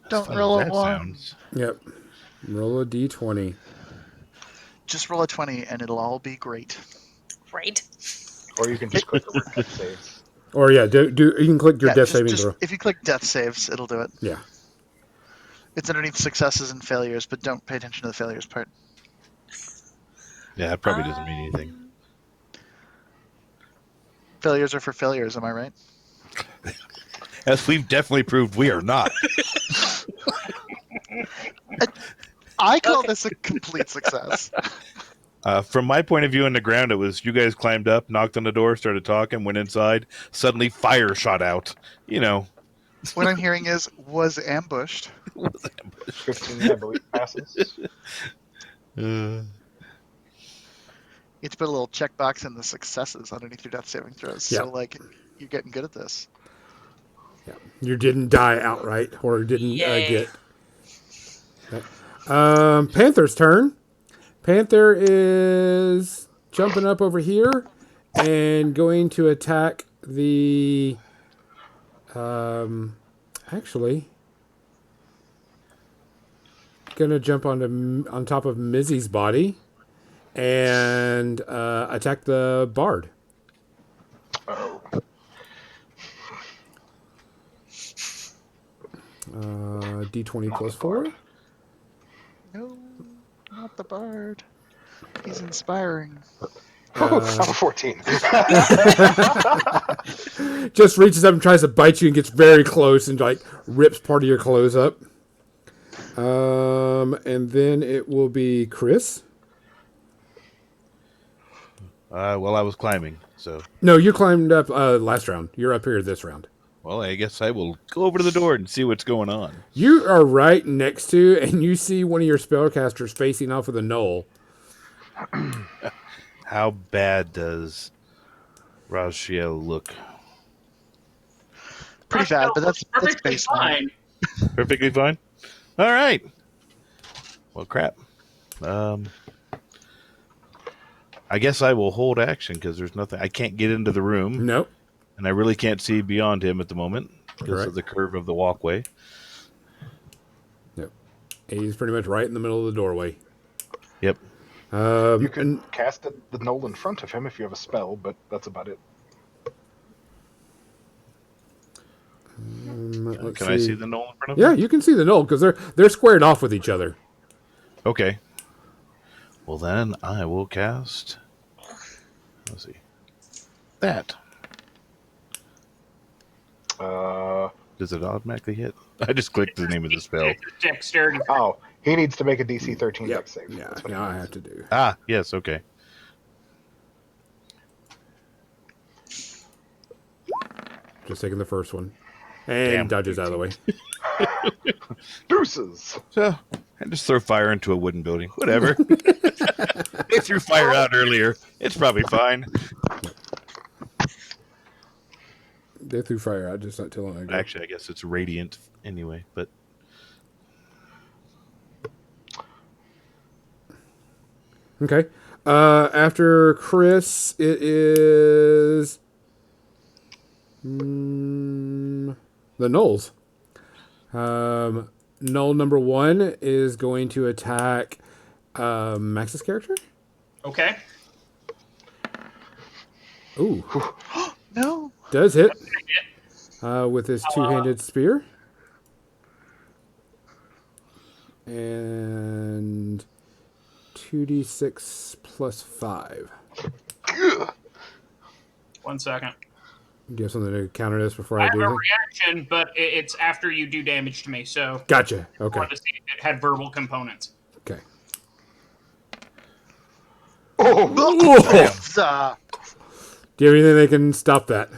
Don't Fun roll as a that 1. sounds. Yep. Roll a d20. Just roll a 20 and it'll all be great. Right? Or you can just click the word death saves. Or yeah, do you can click your Yeah, death just, saving just throw. if you click death saves, it'll do it. Yeah. It's underneath successes and failures, but don't pay attention to the failures part. Yeah, that probably doesn't mean anything. Failures are for failures, am I right? As we've definitely proved, we are not. I call this a complete success. From my point of view on the ground, it was you guys climbed up, knocked on the door, started talking, went inside. Suddenly, fire shot out. You know. What I'm hearing is, was ambushed. 15, I believe, passes. You have to put a little checkbox in the successes underneath your death saving throws. Yeah. So, like, you're getting good at this. Yeah. You didn't die outright or didn't Yay. get. Panther's turn. Panther is jumping up over here and going to attack the. Actually, gonna jump on top of Mizzy's body and attack the bard. Oh. D20 plus 4. No, not the bard. He's inspiring. I'm a 14. Just reaches up and tries to bite you and gets very close and like rips part of your clothes up. And then it will be Chris. Well, I was climbing, so. No, you climbed up last round. You're up here this round. Well, I guess I will go over to the door and see what's going on. You are right next to, and you see one of your spellcasters facing off with a knoll. How bad does Raziel look? Pretty bad, but that's perfectly baseline. fine. Perfectly fine? All right. Well, crap. I guess I will hold action because there's nothing. I can't get into the room, Nope. and I really can't see beyond him at the moment because Correct. of the curve of the walkway. Nope. He's pretty much right in the middle of the doorway. Yep. You can cast the knoll in front of him if you have a spell, but that's about it. Let's Can I see the knoll in front of Yeah, him? you can see the knoll because they're squared off with each other. Okay. Well, then I will cast. Let's see. That. Does it automatically hit? I just clicked the name of the spell. Dexterity. Oh, he needs to make a DC 13 Yep. dex save. Yeah, That's what now he I needs. have to do. Ah, yes, okay. Just taking the first one. And Damn. dodges out of the way. Deuces! So, I just throw fire into a wooden building. Whatever. They threw fire out earlier. It's probably fine. They threw fire out just not too long ago. Actually, I guess it's radiant anyway. But Okay. After Chris, it is the Knolls. Knoll number 1 is going to attack Max's character. Okay. Ooh, No. does hit with his two-handed spear. And 2d6 plus 5. 1 second. Do you have something to counter this before I I have do a anything? reaction, but it's after you do damage to me, so Gotcha. I Okay. wanted to see if it had verbal components. Okay. Uh, Do you have anything that can stop that?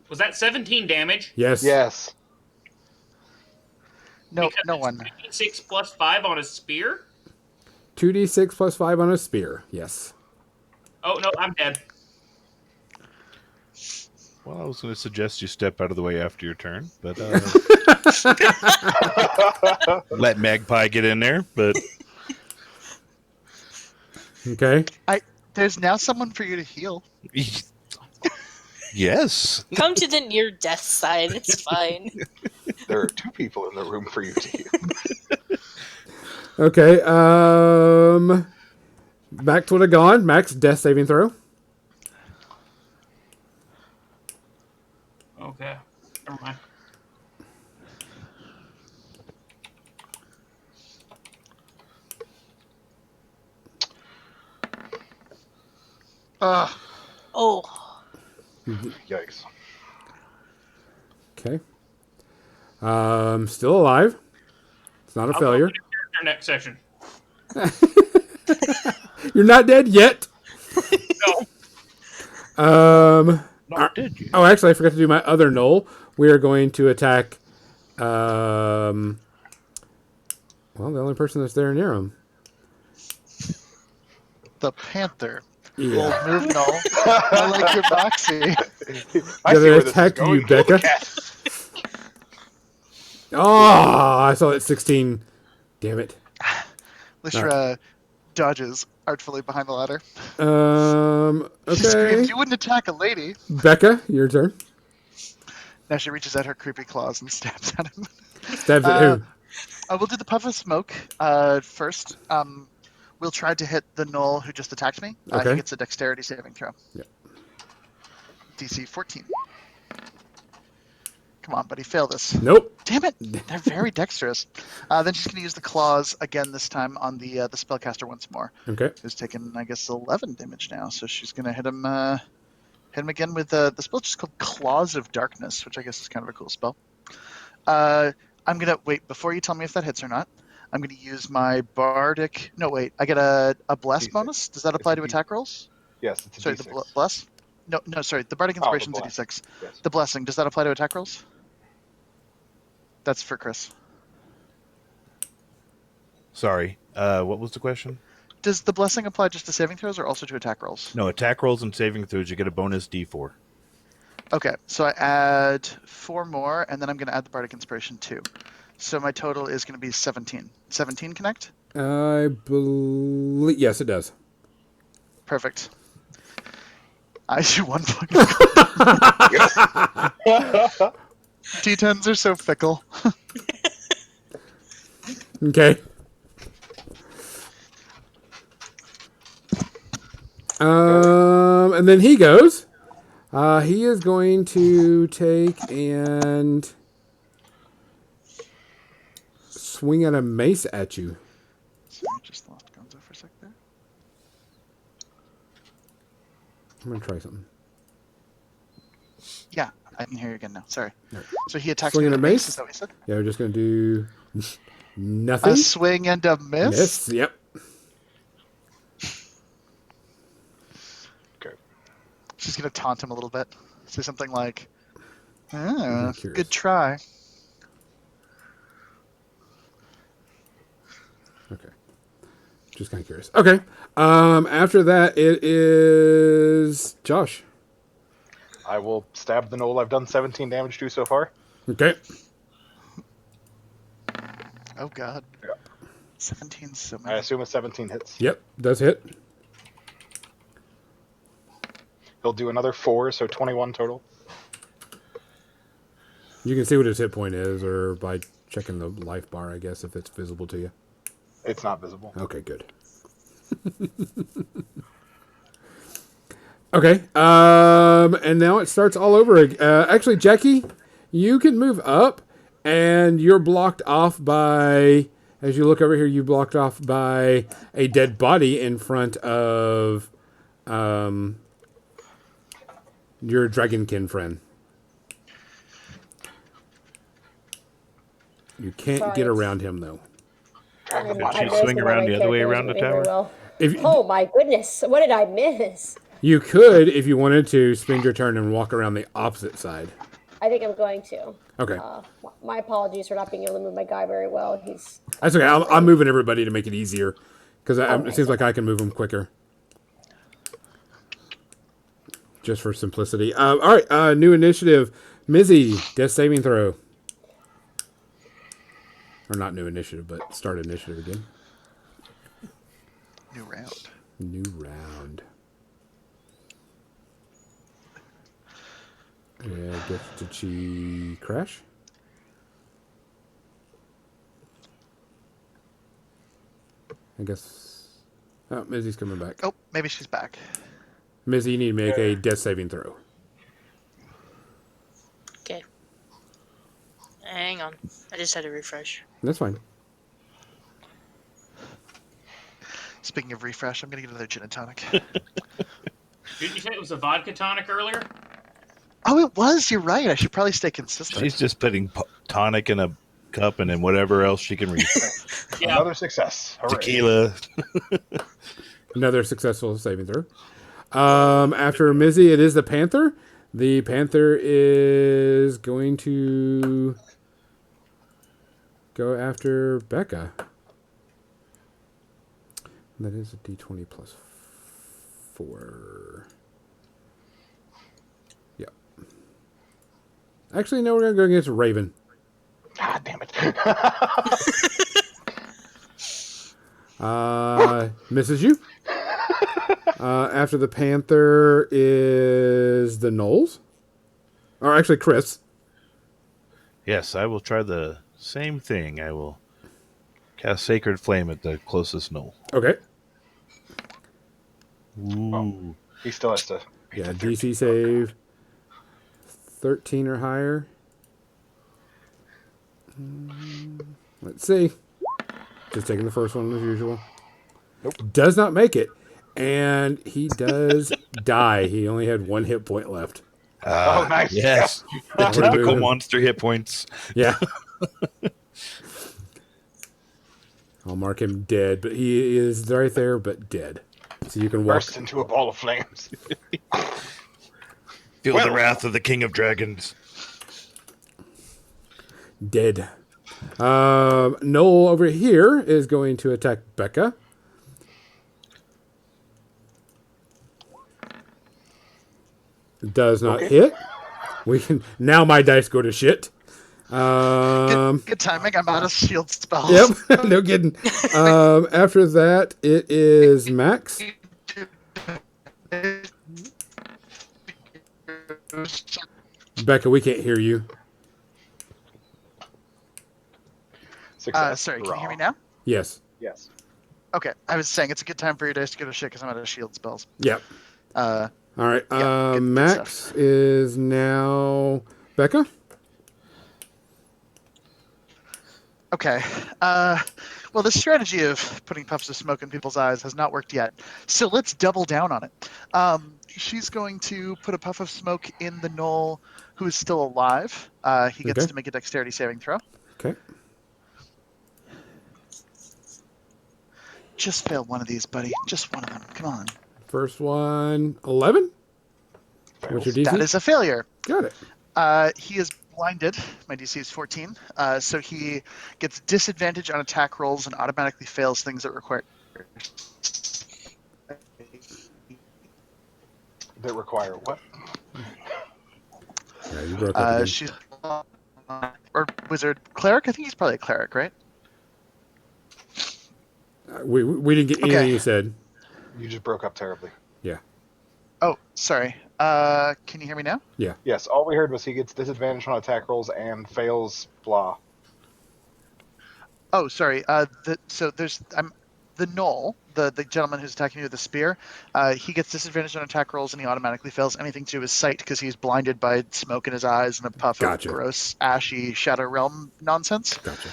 Was that 17 damage? Yes. Yes. no, Because no it's one. 6 plus 5 on a spear? 2d6 plus 5 on a spear. Yes. Oh, no, I'm dead. well, I was going to suggest you step out of the way after your turn, but let Magpie get in there. But Okay. There's now someone for you to heal. yes, Come to the near death side. It's fine. There are 2 people in the room for you to heal. Okay. Back to the gone. Max, death saving throw. Okay. Never mind. Oh, Yikes. Okay. Still alive. It's not a I'll failure. go to character next session. You're not dead yet. No. did you? Oh, actually, I forgot to do my other knoll. We are going to attack. Well, the only person that's there near him. The Panther. Yeah. Old move, Null. I like your Moxie. I Gonna see where this attack is going. you, Becca. Cat. Oh, I saw that 16. Damn it. Lishra dodges artfully behind the ladder. She Okay. screams, "You wouldn't attack a lady!" Becca, your turn. Now she reaches out her creepy claws and stabs at him. Stabs at who? We'll do the puff of smoke first. We'll try to hit the Knoll who just attacked me. Okay. He gets a dexterity saving throw. Yep. DC 14. Come on, buddy, fail this. Nope. Damn it! They're very dexterous. Then she's going to use the claws again, this time on the spellcaster once more. Okay. Who's taken, I guess, 11 damage now. So she's going to hit him again with the spell just called Claws of Darkness, which I guess is kind of a cool spell. I'm going to wait before you tell me if that hits or not. I'm going to use my bardic. No, wait. I get a bless D6. bonus. Does that apply to attack rolls? Yes, it's a Sorry, D6. the bless. No, sorry. The bardic inspiration is a bless. D6. Yes. The blessing. Does that apply to attack rolls? That's for Chris. Sorry. What was the question? Does the blessing apply just to saving throws or also to attack rolls? No, attack rolls and saving throws. You get a bonus D4. Okay, so I add 4 more, and then I'm going to add the bardic inspiration too. So my total is going to be 17. 17 connect? I believe. Yes, it does. Perfect. I do 1 point. D10s are so fickle. Okay. And then he goes. He is going to take and swing at a mace at you. Sorry, I just lost Gonzo for a sec there. I'm going to try something. Yeah, I can hear you again now. Sorry. No. So he attacks Swinging me a with mace? Is that what he said? Yeah, we're just going to do nothing. A swing and a miss? Miss. Yep. Okay. She's going to taunt him a little bit. Say something like, curious. good try. Okay. Just kind of curious. Okay. After that, it is Josh. I will stab the knoll I've done 17 damage to so far. Okay. Oh god. Yeah. 17 so I many. assume a 17 hits. Yep, does hit. He'll do another 4, so 21 total. You can see what his hit point is, or by checking the life bar, I guess, if it's visible to you. It's not visible. Okay, good. Okay, and now it starts all over. Actually, Jackie, you can move up, and you're blocked off by, as you look over here, you're blocked off by a dead body in front of your dragonkin friend. You can't Sorry. get around him, though. I'm Did she noticing swing that around my the other way character around the isn't doing very tower? well. If Oh my goodness, what did I miss? you could, if you wanted to, spend your turn and walk around the opposite side. I think I'm going to. Okay. My apologies for not being able to move my guy very well. He's That's okay. I'm moving everybody to make it easier because Okay. it seems like I can move them quicker. Just for simplicity. All right. New initiative. Mizzy, death saving throw. Or not new initiative, but start initiative again. New round. New round. Yeah, I guess, did she crash? I guess. Oh, Mizzy's coming back. Oh, maybe she's back. Mizzy, you need to make a death saving throw. Okay. Hang on. I just had to refresh. That's fine. Speaking of refresh, I'm gonna get another gin and tonic. Did you say it was a vodka tonic earlier? Oh, it was. You're right. I should probably stay consistent. She's just putting tonic in a cup and then whatever else she can reach. Yeah. Another success. Hooray. Tequila. Another successful saving throw. After Mizzy, it is the Panther. The Panther is going to go after Becca. That is a D20 plus 4. Yep. Actually, no, we're going to go against Raven. God damn it. Misses you. After the Panther is the Knolls. Or actually, Chris. Yes, I will try the same thing. I will cast Sacred Flame at the closest knoll. Okay. Ooh. He still has to. Yeah, DC save 13 or higher. Let's see. Just taking the first one as usual. Nope. Does not make it. And he does die. He only had 1 hit point left. Oh, nice. Yes. The Wanna typical move. monster hit points. Yeah. I'll mark him dead, but he is right there, but dead. So you can walk. Burst into a ball of flames. Feel the wrath of the King of Dragons. Dead. Noel over here is going to attack Becca. Does not hit. We can now. My dice go to shit. Good timing. I'm out of shield spells. Yep. No kidding. After that, it is Max. Becca, we can't hear you. Success. Sorry, can you hear me Raw. now? Yes. Yes. Okay, I was saying it's a good time for your dice to go to shit because I'm out of shield spells. Yep. Uh, All right. Yeah, good Max stuff. is now Becca. Okay. Well, this strategy of putting puffs of smoke in people's eyes has not worked yet. So let's double down on it. She's going to put a puff of smoke in the knoll who is still alive. He gets Okay. to make a dexterity saving throw. Okay. Just fail one of these, buddy. Just one of them. Come on. First one, 11. What's your DC? That is a failure. Got it. He is blinded. My DC is 14. So he gets disadvantage on attack rolls and automatically fails things that require. That require what? Yeah, you broke up again. She's or wizard cleric. I think he's probably a cleric, right? We didn't get anything Okay. you said. You just broke up terribly. Yeah. Oh, sorry. Can you hear me now? Yeah. Yes, all we heard was he gets disadvantage on attack rolls and fails blah. Oh, sorry. So there's the gnoll, the gentleman who's attacking you with the spear. He gets disadvantage on attack rolls and he automatically fails anything to do with sight because he's blinded by smoke in his eyes and a puff Gotcha. of gross, ashy Shadow Realm nonsense. Gotcha.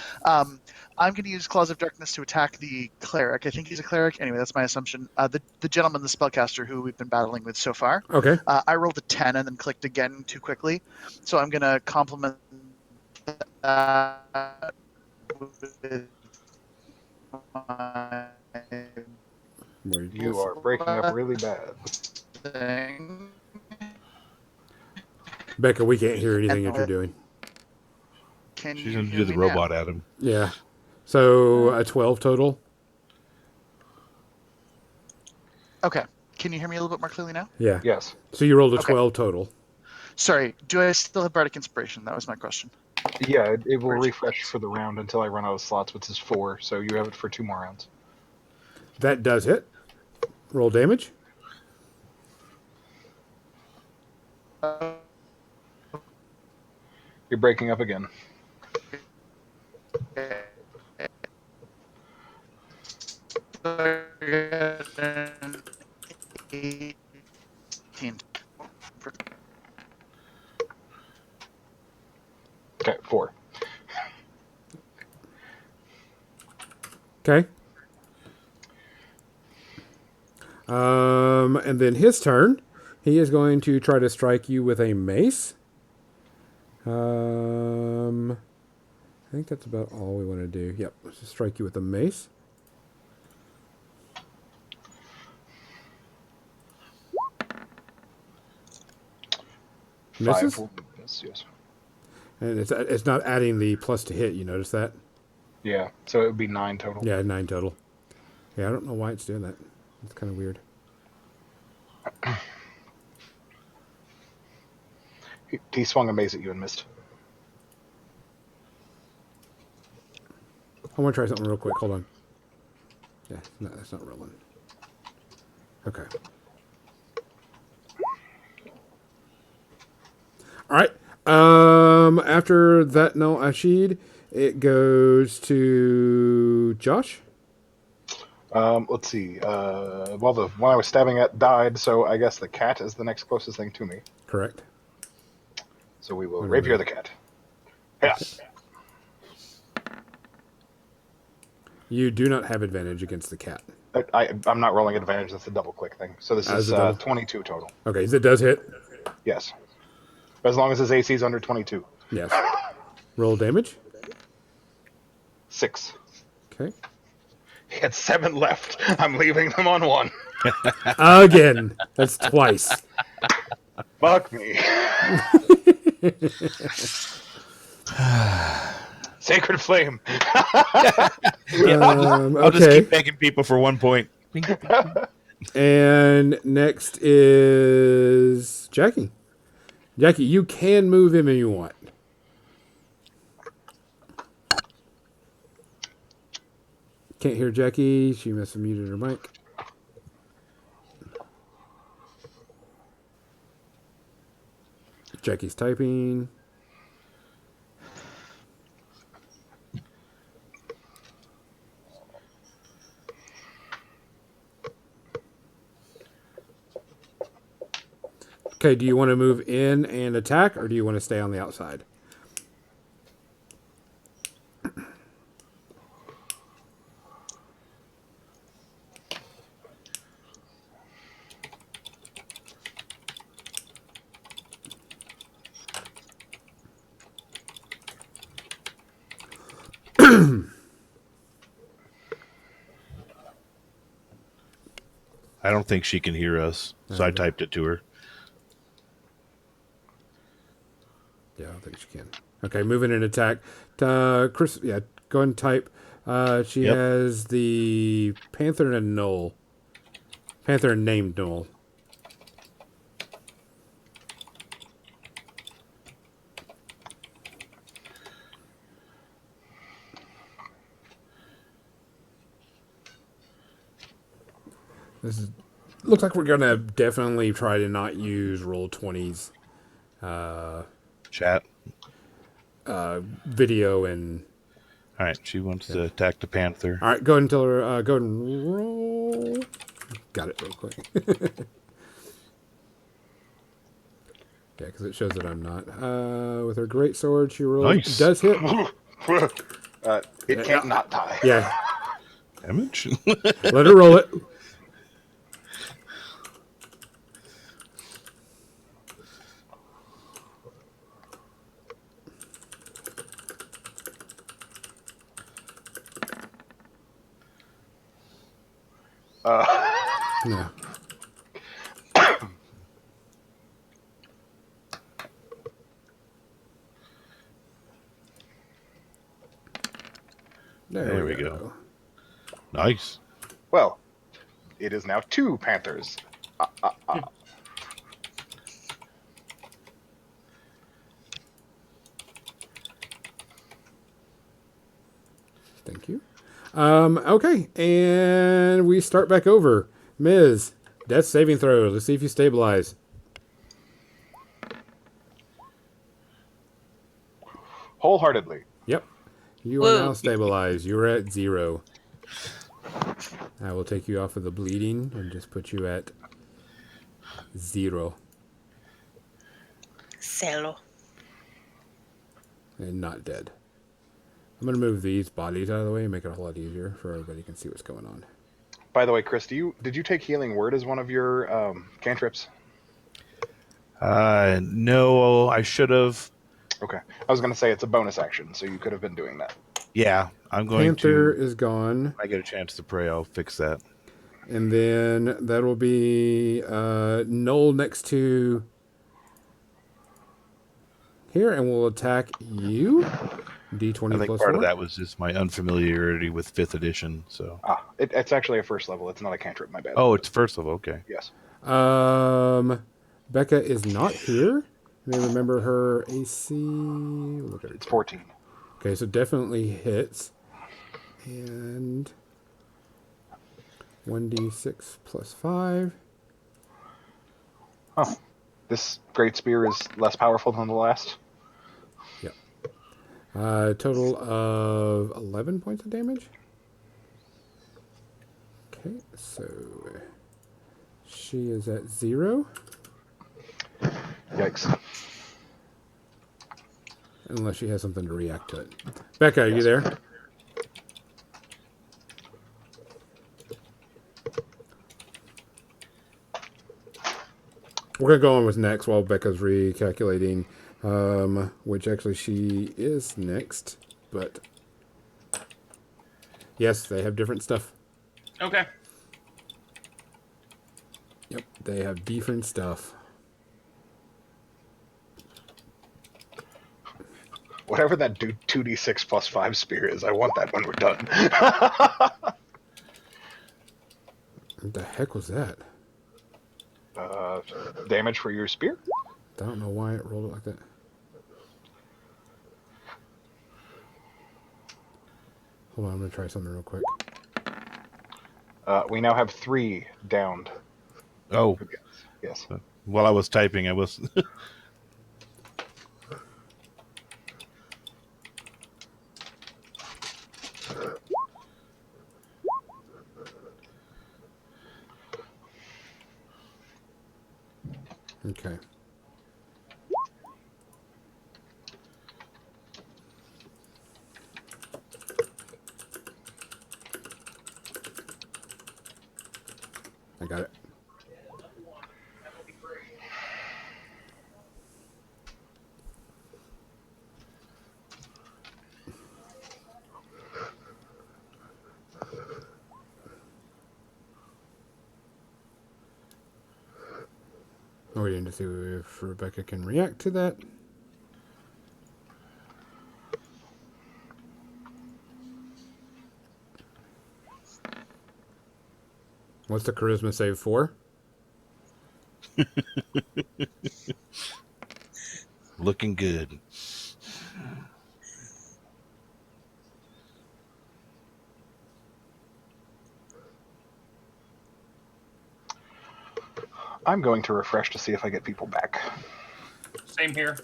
I'm going to use Claws of Darkness to attack the cleric. I think he's a cleric. Anyway, that's my assumption. The gentleman, the spellcaster who we've been battling with so far. Okay. I rolled a 10 and then clicked again too quickly. So I'm going to complement that with my You are breaking up really bad. thing. Becca, we can't hear anything that you're doing. Can She's you going to hear do the me robot now? at him. Yeah. So a 12 total. Okay. Can you hear me a little bit more clearly now? Yeah. Yes. So you rolled a Okay. 12 total. Sorry. Do I still have Bardic Inspiration? That was my question. Yeah, it will refresh for the round until I run out of slots, which is 4, so you have it for 2 more rounds. That does hit. Roll damage. You're breaking up again. Okay, 4. Okay. And then his turn. He is going to try to strike you with a mace. I think that's about all we want to do. Yep, let's just strike you with a mace. Misses? 5 will miss, yes. And it's not adding the plus to hit. You notice that? Yeah, so it would be 9 total. Yeah, 9 total. Yeah, I don't know why it's doing that. It's kind of weird. He swung a mace at you and missed. I want to try something real quick. Hold on. Yeah, no, that's not rolling. Okay. All right. After that, no Ashid, it goes to Josh. Let's see. Well, the one I was stabbing at died, so I guess the cat is the next closest thing to me. Correct. So we will rapier the cat. Yeah. You do not have advantage against the cat. I'm not rolling advantage. That's a double click thing. So this is a double? 22 total. Okay, so it does hit. Yes. As long as his AC is under 22. Yes. Roll damage. 6. Okay. He had 7 left. I'm leaving them on 1. Again. That's twice. Fuck me. Sacred flame. I'll just Okay. keep begging people for 1 point. And next is Jackie. Jackie, you can move him if you want. Can't hear Jackie. She must have muted her mic. Jackie's typing. Okay, do you want to move in and attack, or do you want to stay on the outside? I don't think she can hear us, so I typed it to her. Yeah, I don't think she can. Okay, move in and attack. Chris, yeah, go ahead and type. She Yep. has the Panther and Knoll. Panther named Knoll. This is looks like we're gonna definitely try to not use Roll20's Chat. video and. All right, she wants to attack the panther. All right, go ahead and tell her. Go ahead and roll. Got it real quick. Yeah, because it shows that I'm not. With her great sword, she rolls. Nice. Does hit. It can't not die. Yeah, Damage. let her roll it. No. There we go. Nice. Well, it is now 2 panthers. Thank you. Okay, and we start back over. Ms. Death saving throw. Let's see if you stabilize. Wholeheartedly. Yep. You are now stabilized. You are at 0. I will take you off of the bleeding and just put you at 0. Celo. And not dead. I'm going to move these bodies out of the way and make it a whole lot easier for everybody can see what's going on. By the way, Chris, did you take Healing Word as one of your cantrips? No, I should have. Okay. I was going to say it's a bonus action, so you could have been doing that. Yeah, I'm going Panther to. is gone. When I get a chance to pray, I'll fix that. And then that will be Noel next to here, and we'll attack you. D20 I think plus part 4. of that was just my unfamiliarity with 5th edition. So. It's actually a first level. It's not a cantrip. My bad. Oh, it's first level. Okay. Yes. Becca is not here. You may remember her AC. Look at it. It's 14. Okay, so definitely hits. And 1d6 plus 5. Oh, this great spear is less powerful than the last. Yep. Total of 11 points of damage. Okay, so she is at 0. Yikes. Unless she has something to react to it. Becca, are you there? We're going to go on with next while Becca's recalculating. Which actually she is next. But yes, they have different stuff. Okay. Yep, they have different stuff. Whatever that 2d6 plus 5 spear is, I want that when we're done. What the heck was that? Damage for your spear? I don't know why it rolled it like that. Hold on, I'm going to try something real quick. We now have 3 downed. Oh. Yes. While I was typing, I was. Okay. I got it. We're waiting to see if Rebecca can react to that. What's the charisma save for? Looking good. I'm going to refresh to see if I get people back. Same here.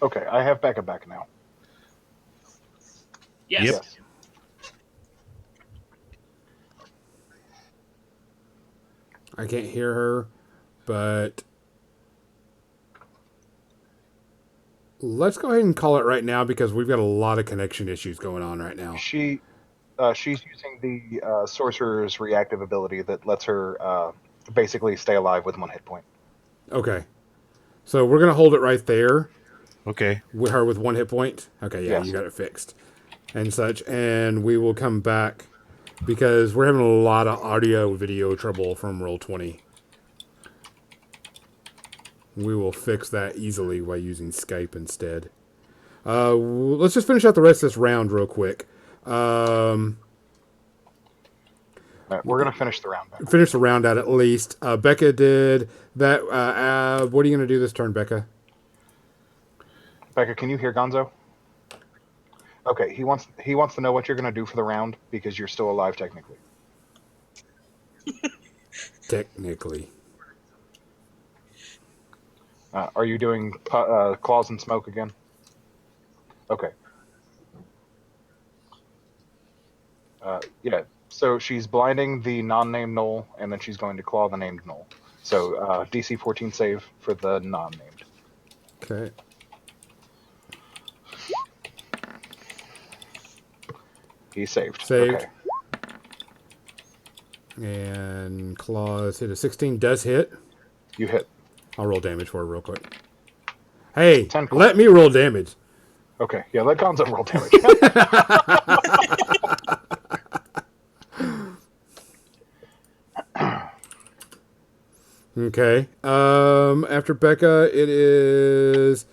Okay, I have Becca back now. Yes. Yep. Yes. I can't hear her, but let's go ahead and call it right now because we've got a lot of connection issues going on right now. She's using the sorcerer's reactive ability that lets her basically stay alive with 1 hit point. Okay. So we're going to hold it right there Okay. with her with 1 hit point. Okay, yeah, Yes. you got it fixed and such. And we will come back because we're having a lot of audio video trouble from Roll20. We will fix that easily by using Skype instead. Let's just finish out the rest of this round real quick. All right, we're going to finish the round back. Finish the round out at least. Becca did that. What are you going to do this turn, Becca? Becca, can you hear Gonzo? Okay, he wants to know what you're going to do for the round because you're still alive technically. Technically. Are you doing claws and smoke again? Okay. Yeah. So she's blinding the non-named knoll, and then she's going to claw the named knoll. So DC 14 save for the non-named. Okay. He saved. Saved. Okay. And claws hit a 16. Does hit. You hit. I'll roll damage for her real quick. Hey, 10 let me roll damage. Okay. Yeah, let Gonzo roll damage. Okay. After Becca, it is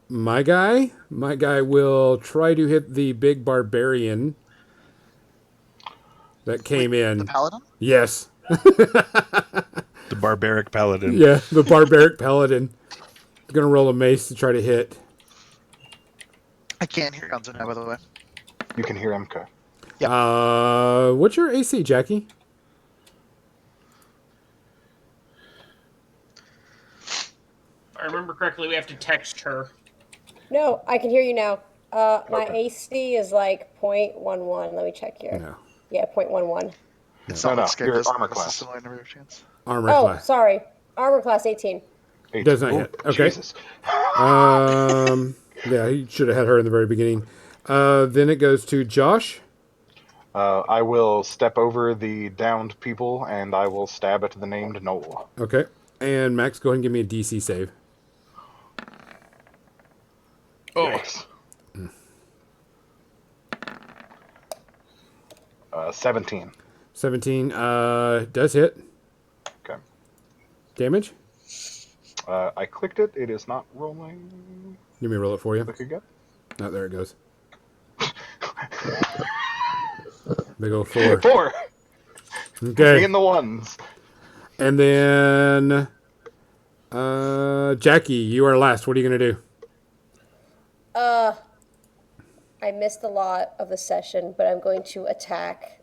my guy. My guy will try to hit the big barbarian that came The in. paladin? Yes. The barbaric paladin. Yeah, the barbaric paladin. Gonna roll a mace to try to hit. I can't hear Gonzo now, by the way. You can hear him. Okay. What's your AC, Jackie? If I remember correctly, we have to text her. No, I can hear you now. My Okay. AC is like 0.11. Let me check here. No. Yeah, 0.11. It's No, not no, like Skype you're doesn't armor give us a class. similar number of chance. Armor Oh, class. sorry. Armor class 18. Does not Oh, hit. Okay. Jesus. Yeah, he should have had her in the very beginning. Then it goes to Josh. I will step over the downed people, and I will stab at the named knoll. Okay. And Max, go ahead and give me a DC save. Oh, Yikes. 17. 17 does hit. Okay. Damage? I clicked it. It is not rolling. Let me roll it for you. Click again. Oh, there it goes. Big old 4. 4. Okay. In the ones. And then Jackie, you are last. What are you going to do? I missed a lot of the session, but I'm going to attack.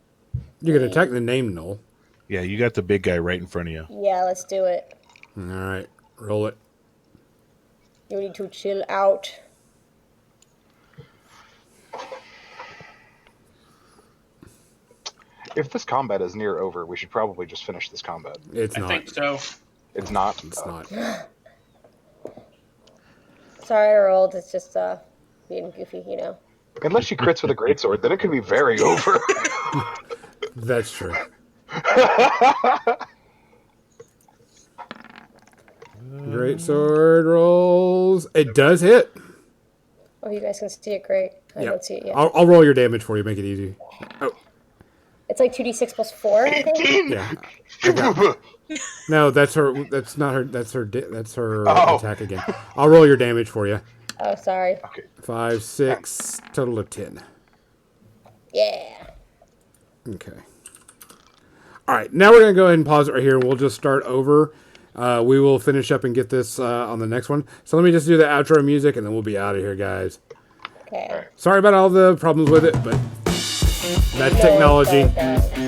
You're going to attack the name Null. Yeah, you got the big guy right in front of you. Yeah, let's do it. All right. Roll it. You need to chill out. If this combat is near over, we should probably just finish this combat. It's I not. think so. It's not. It's not. Sorry, I rolled. It's just being goofy, you know. Unless she crits with a greatsword, then it could be very over. That's true. Great sword rolls. It does hit. Oh, you guys can see it great. I Yeah. don't see it yet. I'll roll your damage for you. Make it easy. Oh, It's like 2d6 plus 4, I think. yeah. No, that's her. That's not her. That's her. That's her Oh. attack again. I'll roll your damage for you. Oh, sorry. Okay. 5, 6, total of 10. Yeah. Okay. All right. Now we're gonna go ahead and pause it right here. We'll just start over. We will finish up and get this on the next one. So let me just do the outro music, and then we'll be out of here, guys. Okay. All right. Sorry about all the problems with it, but That's No, technology. it does.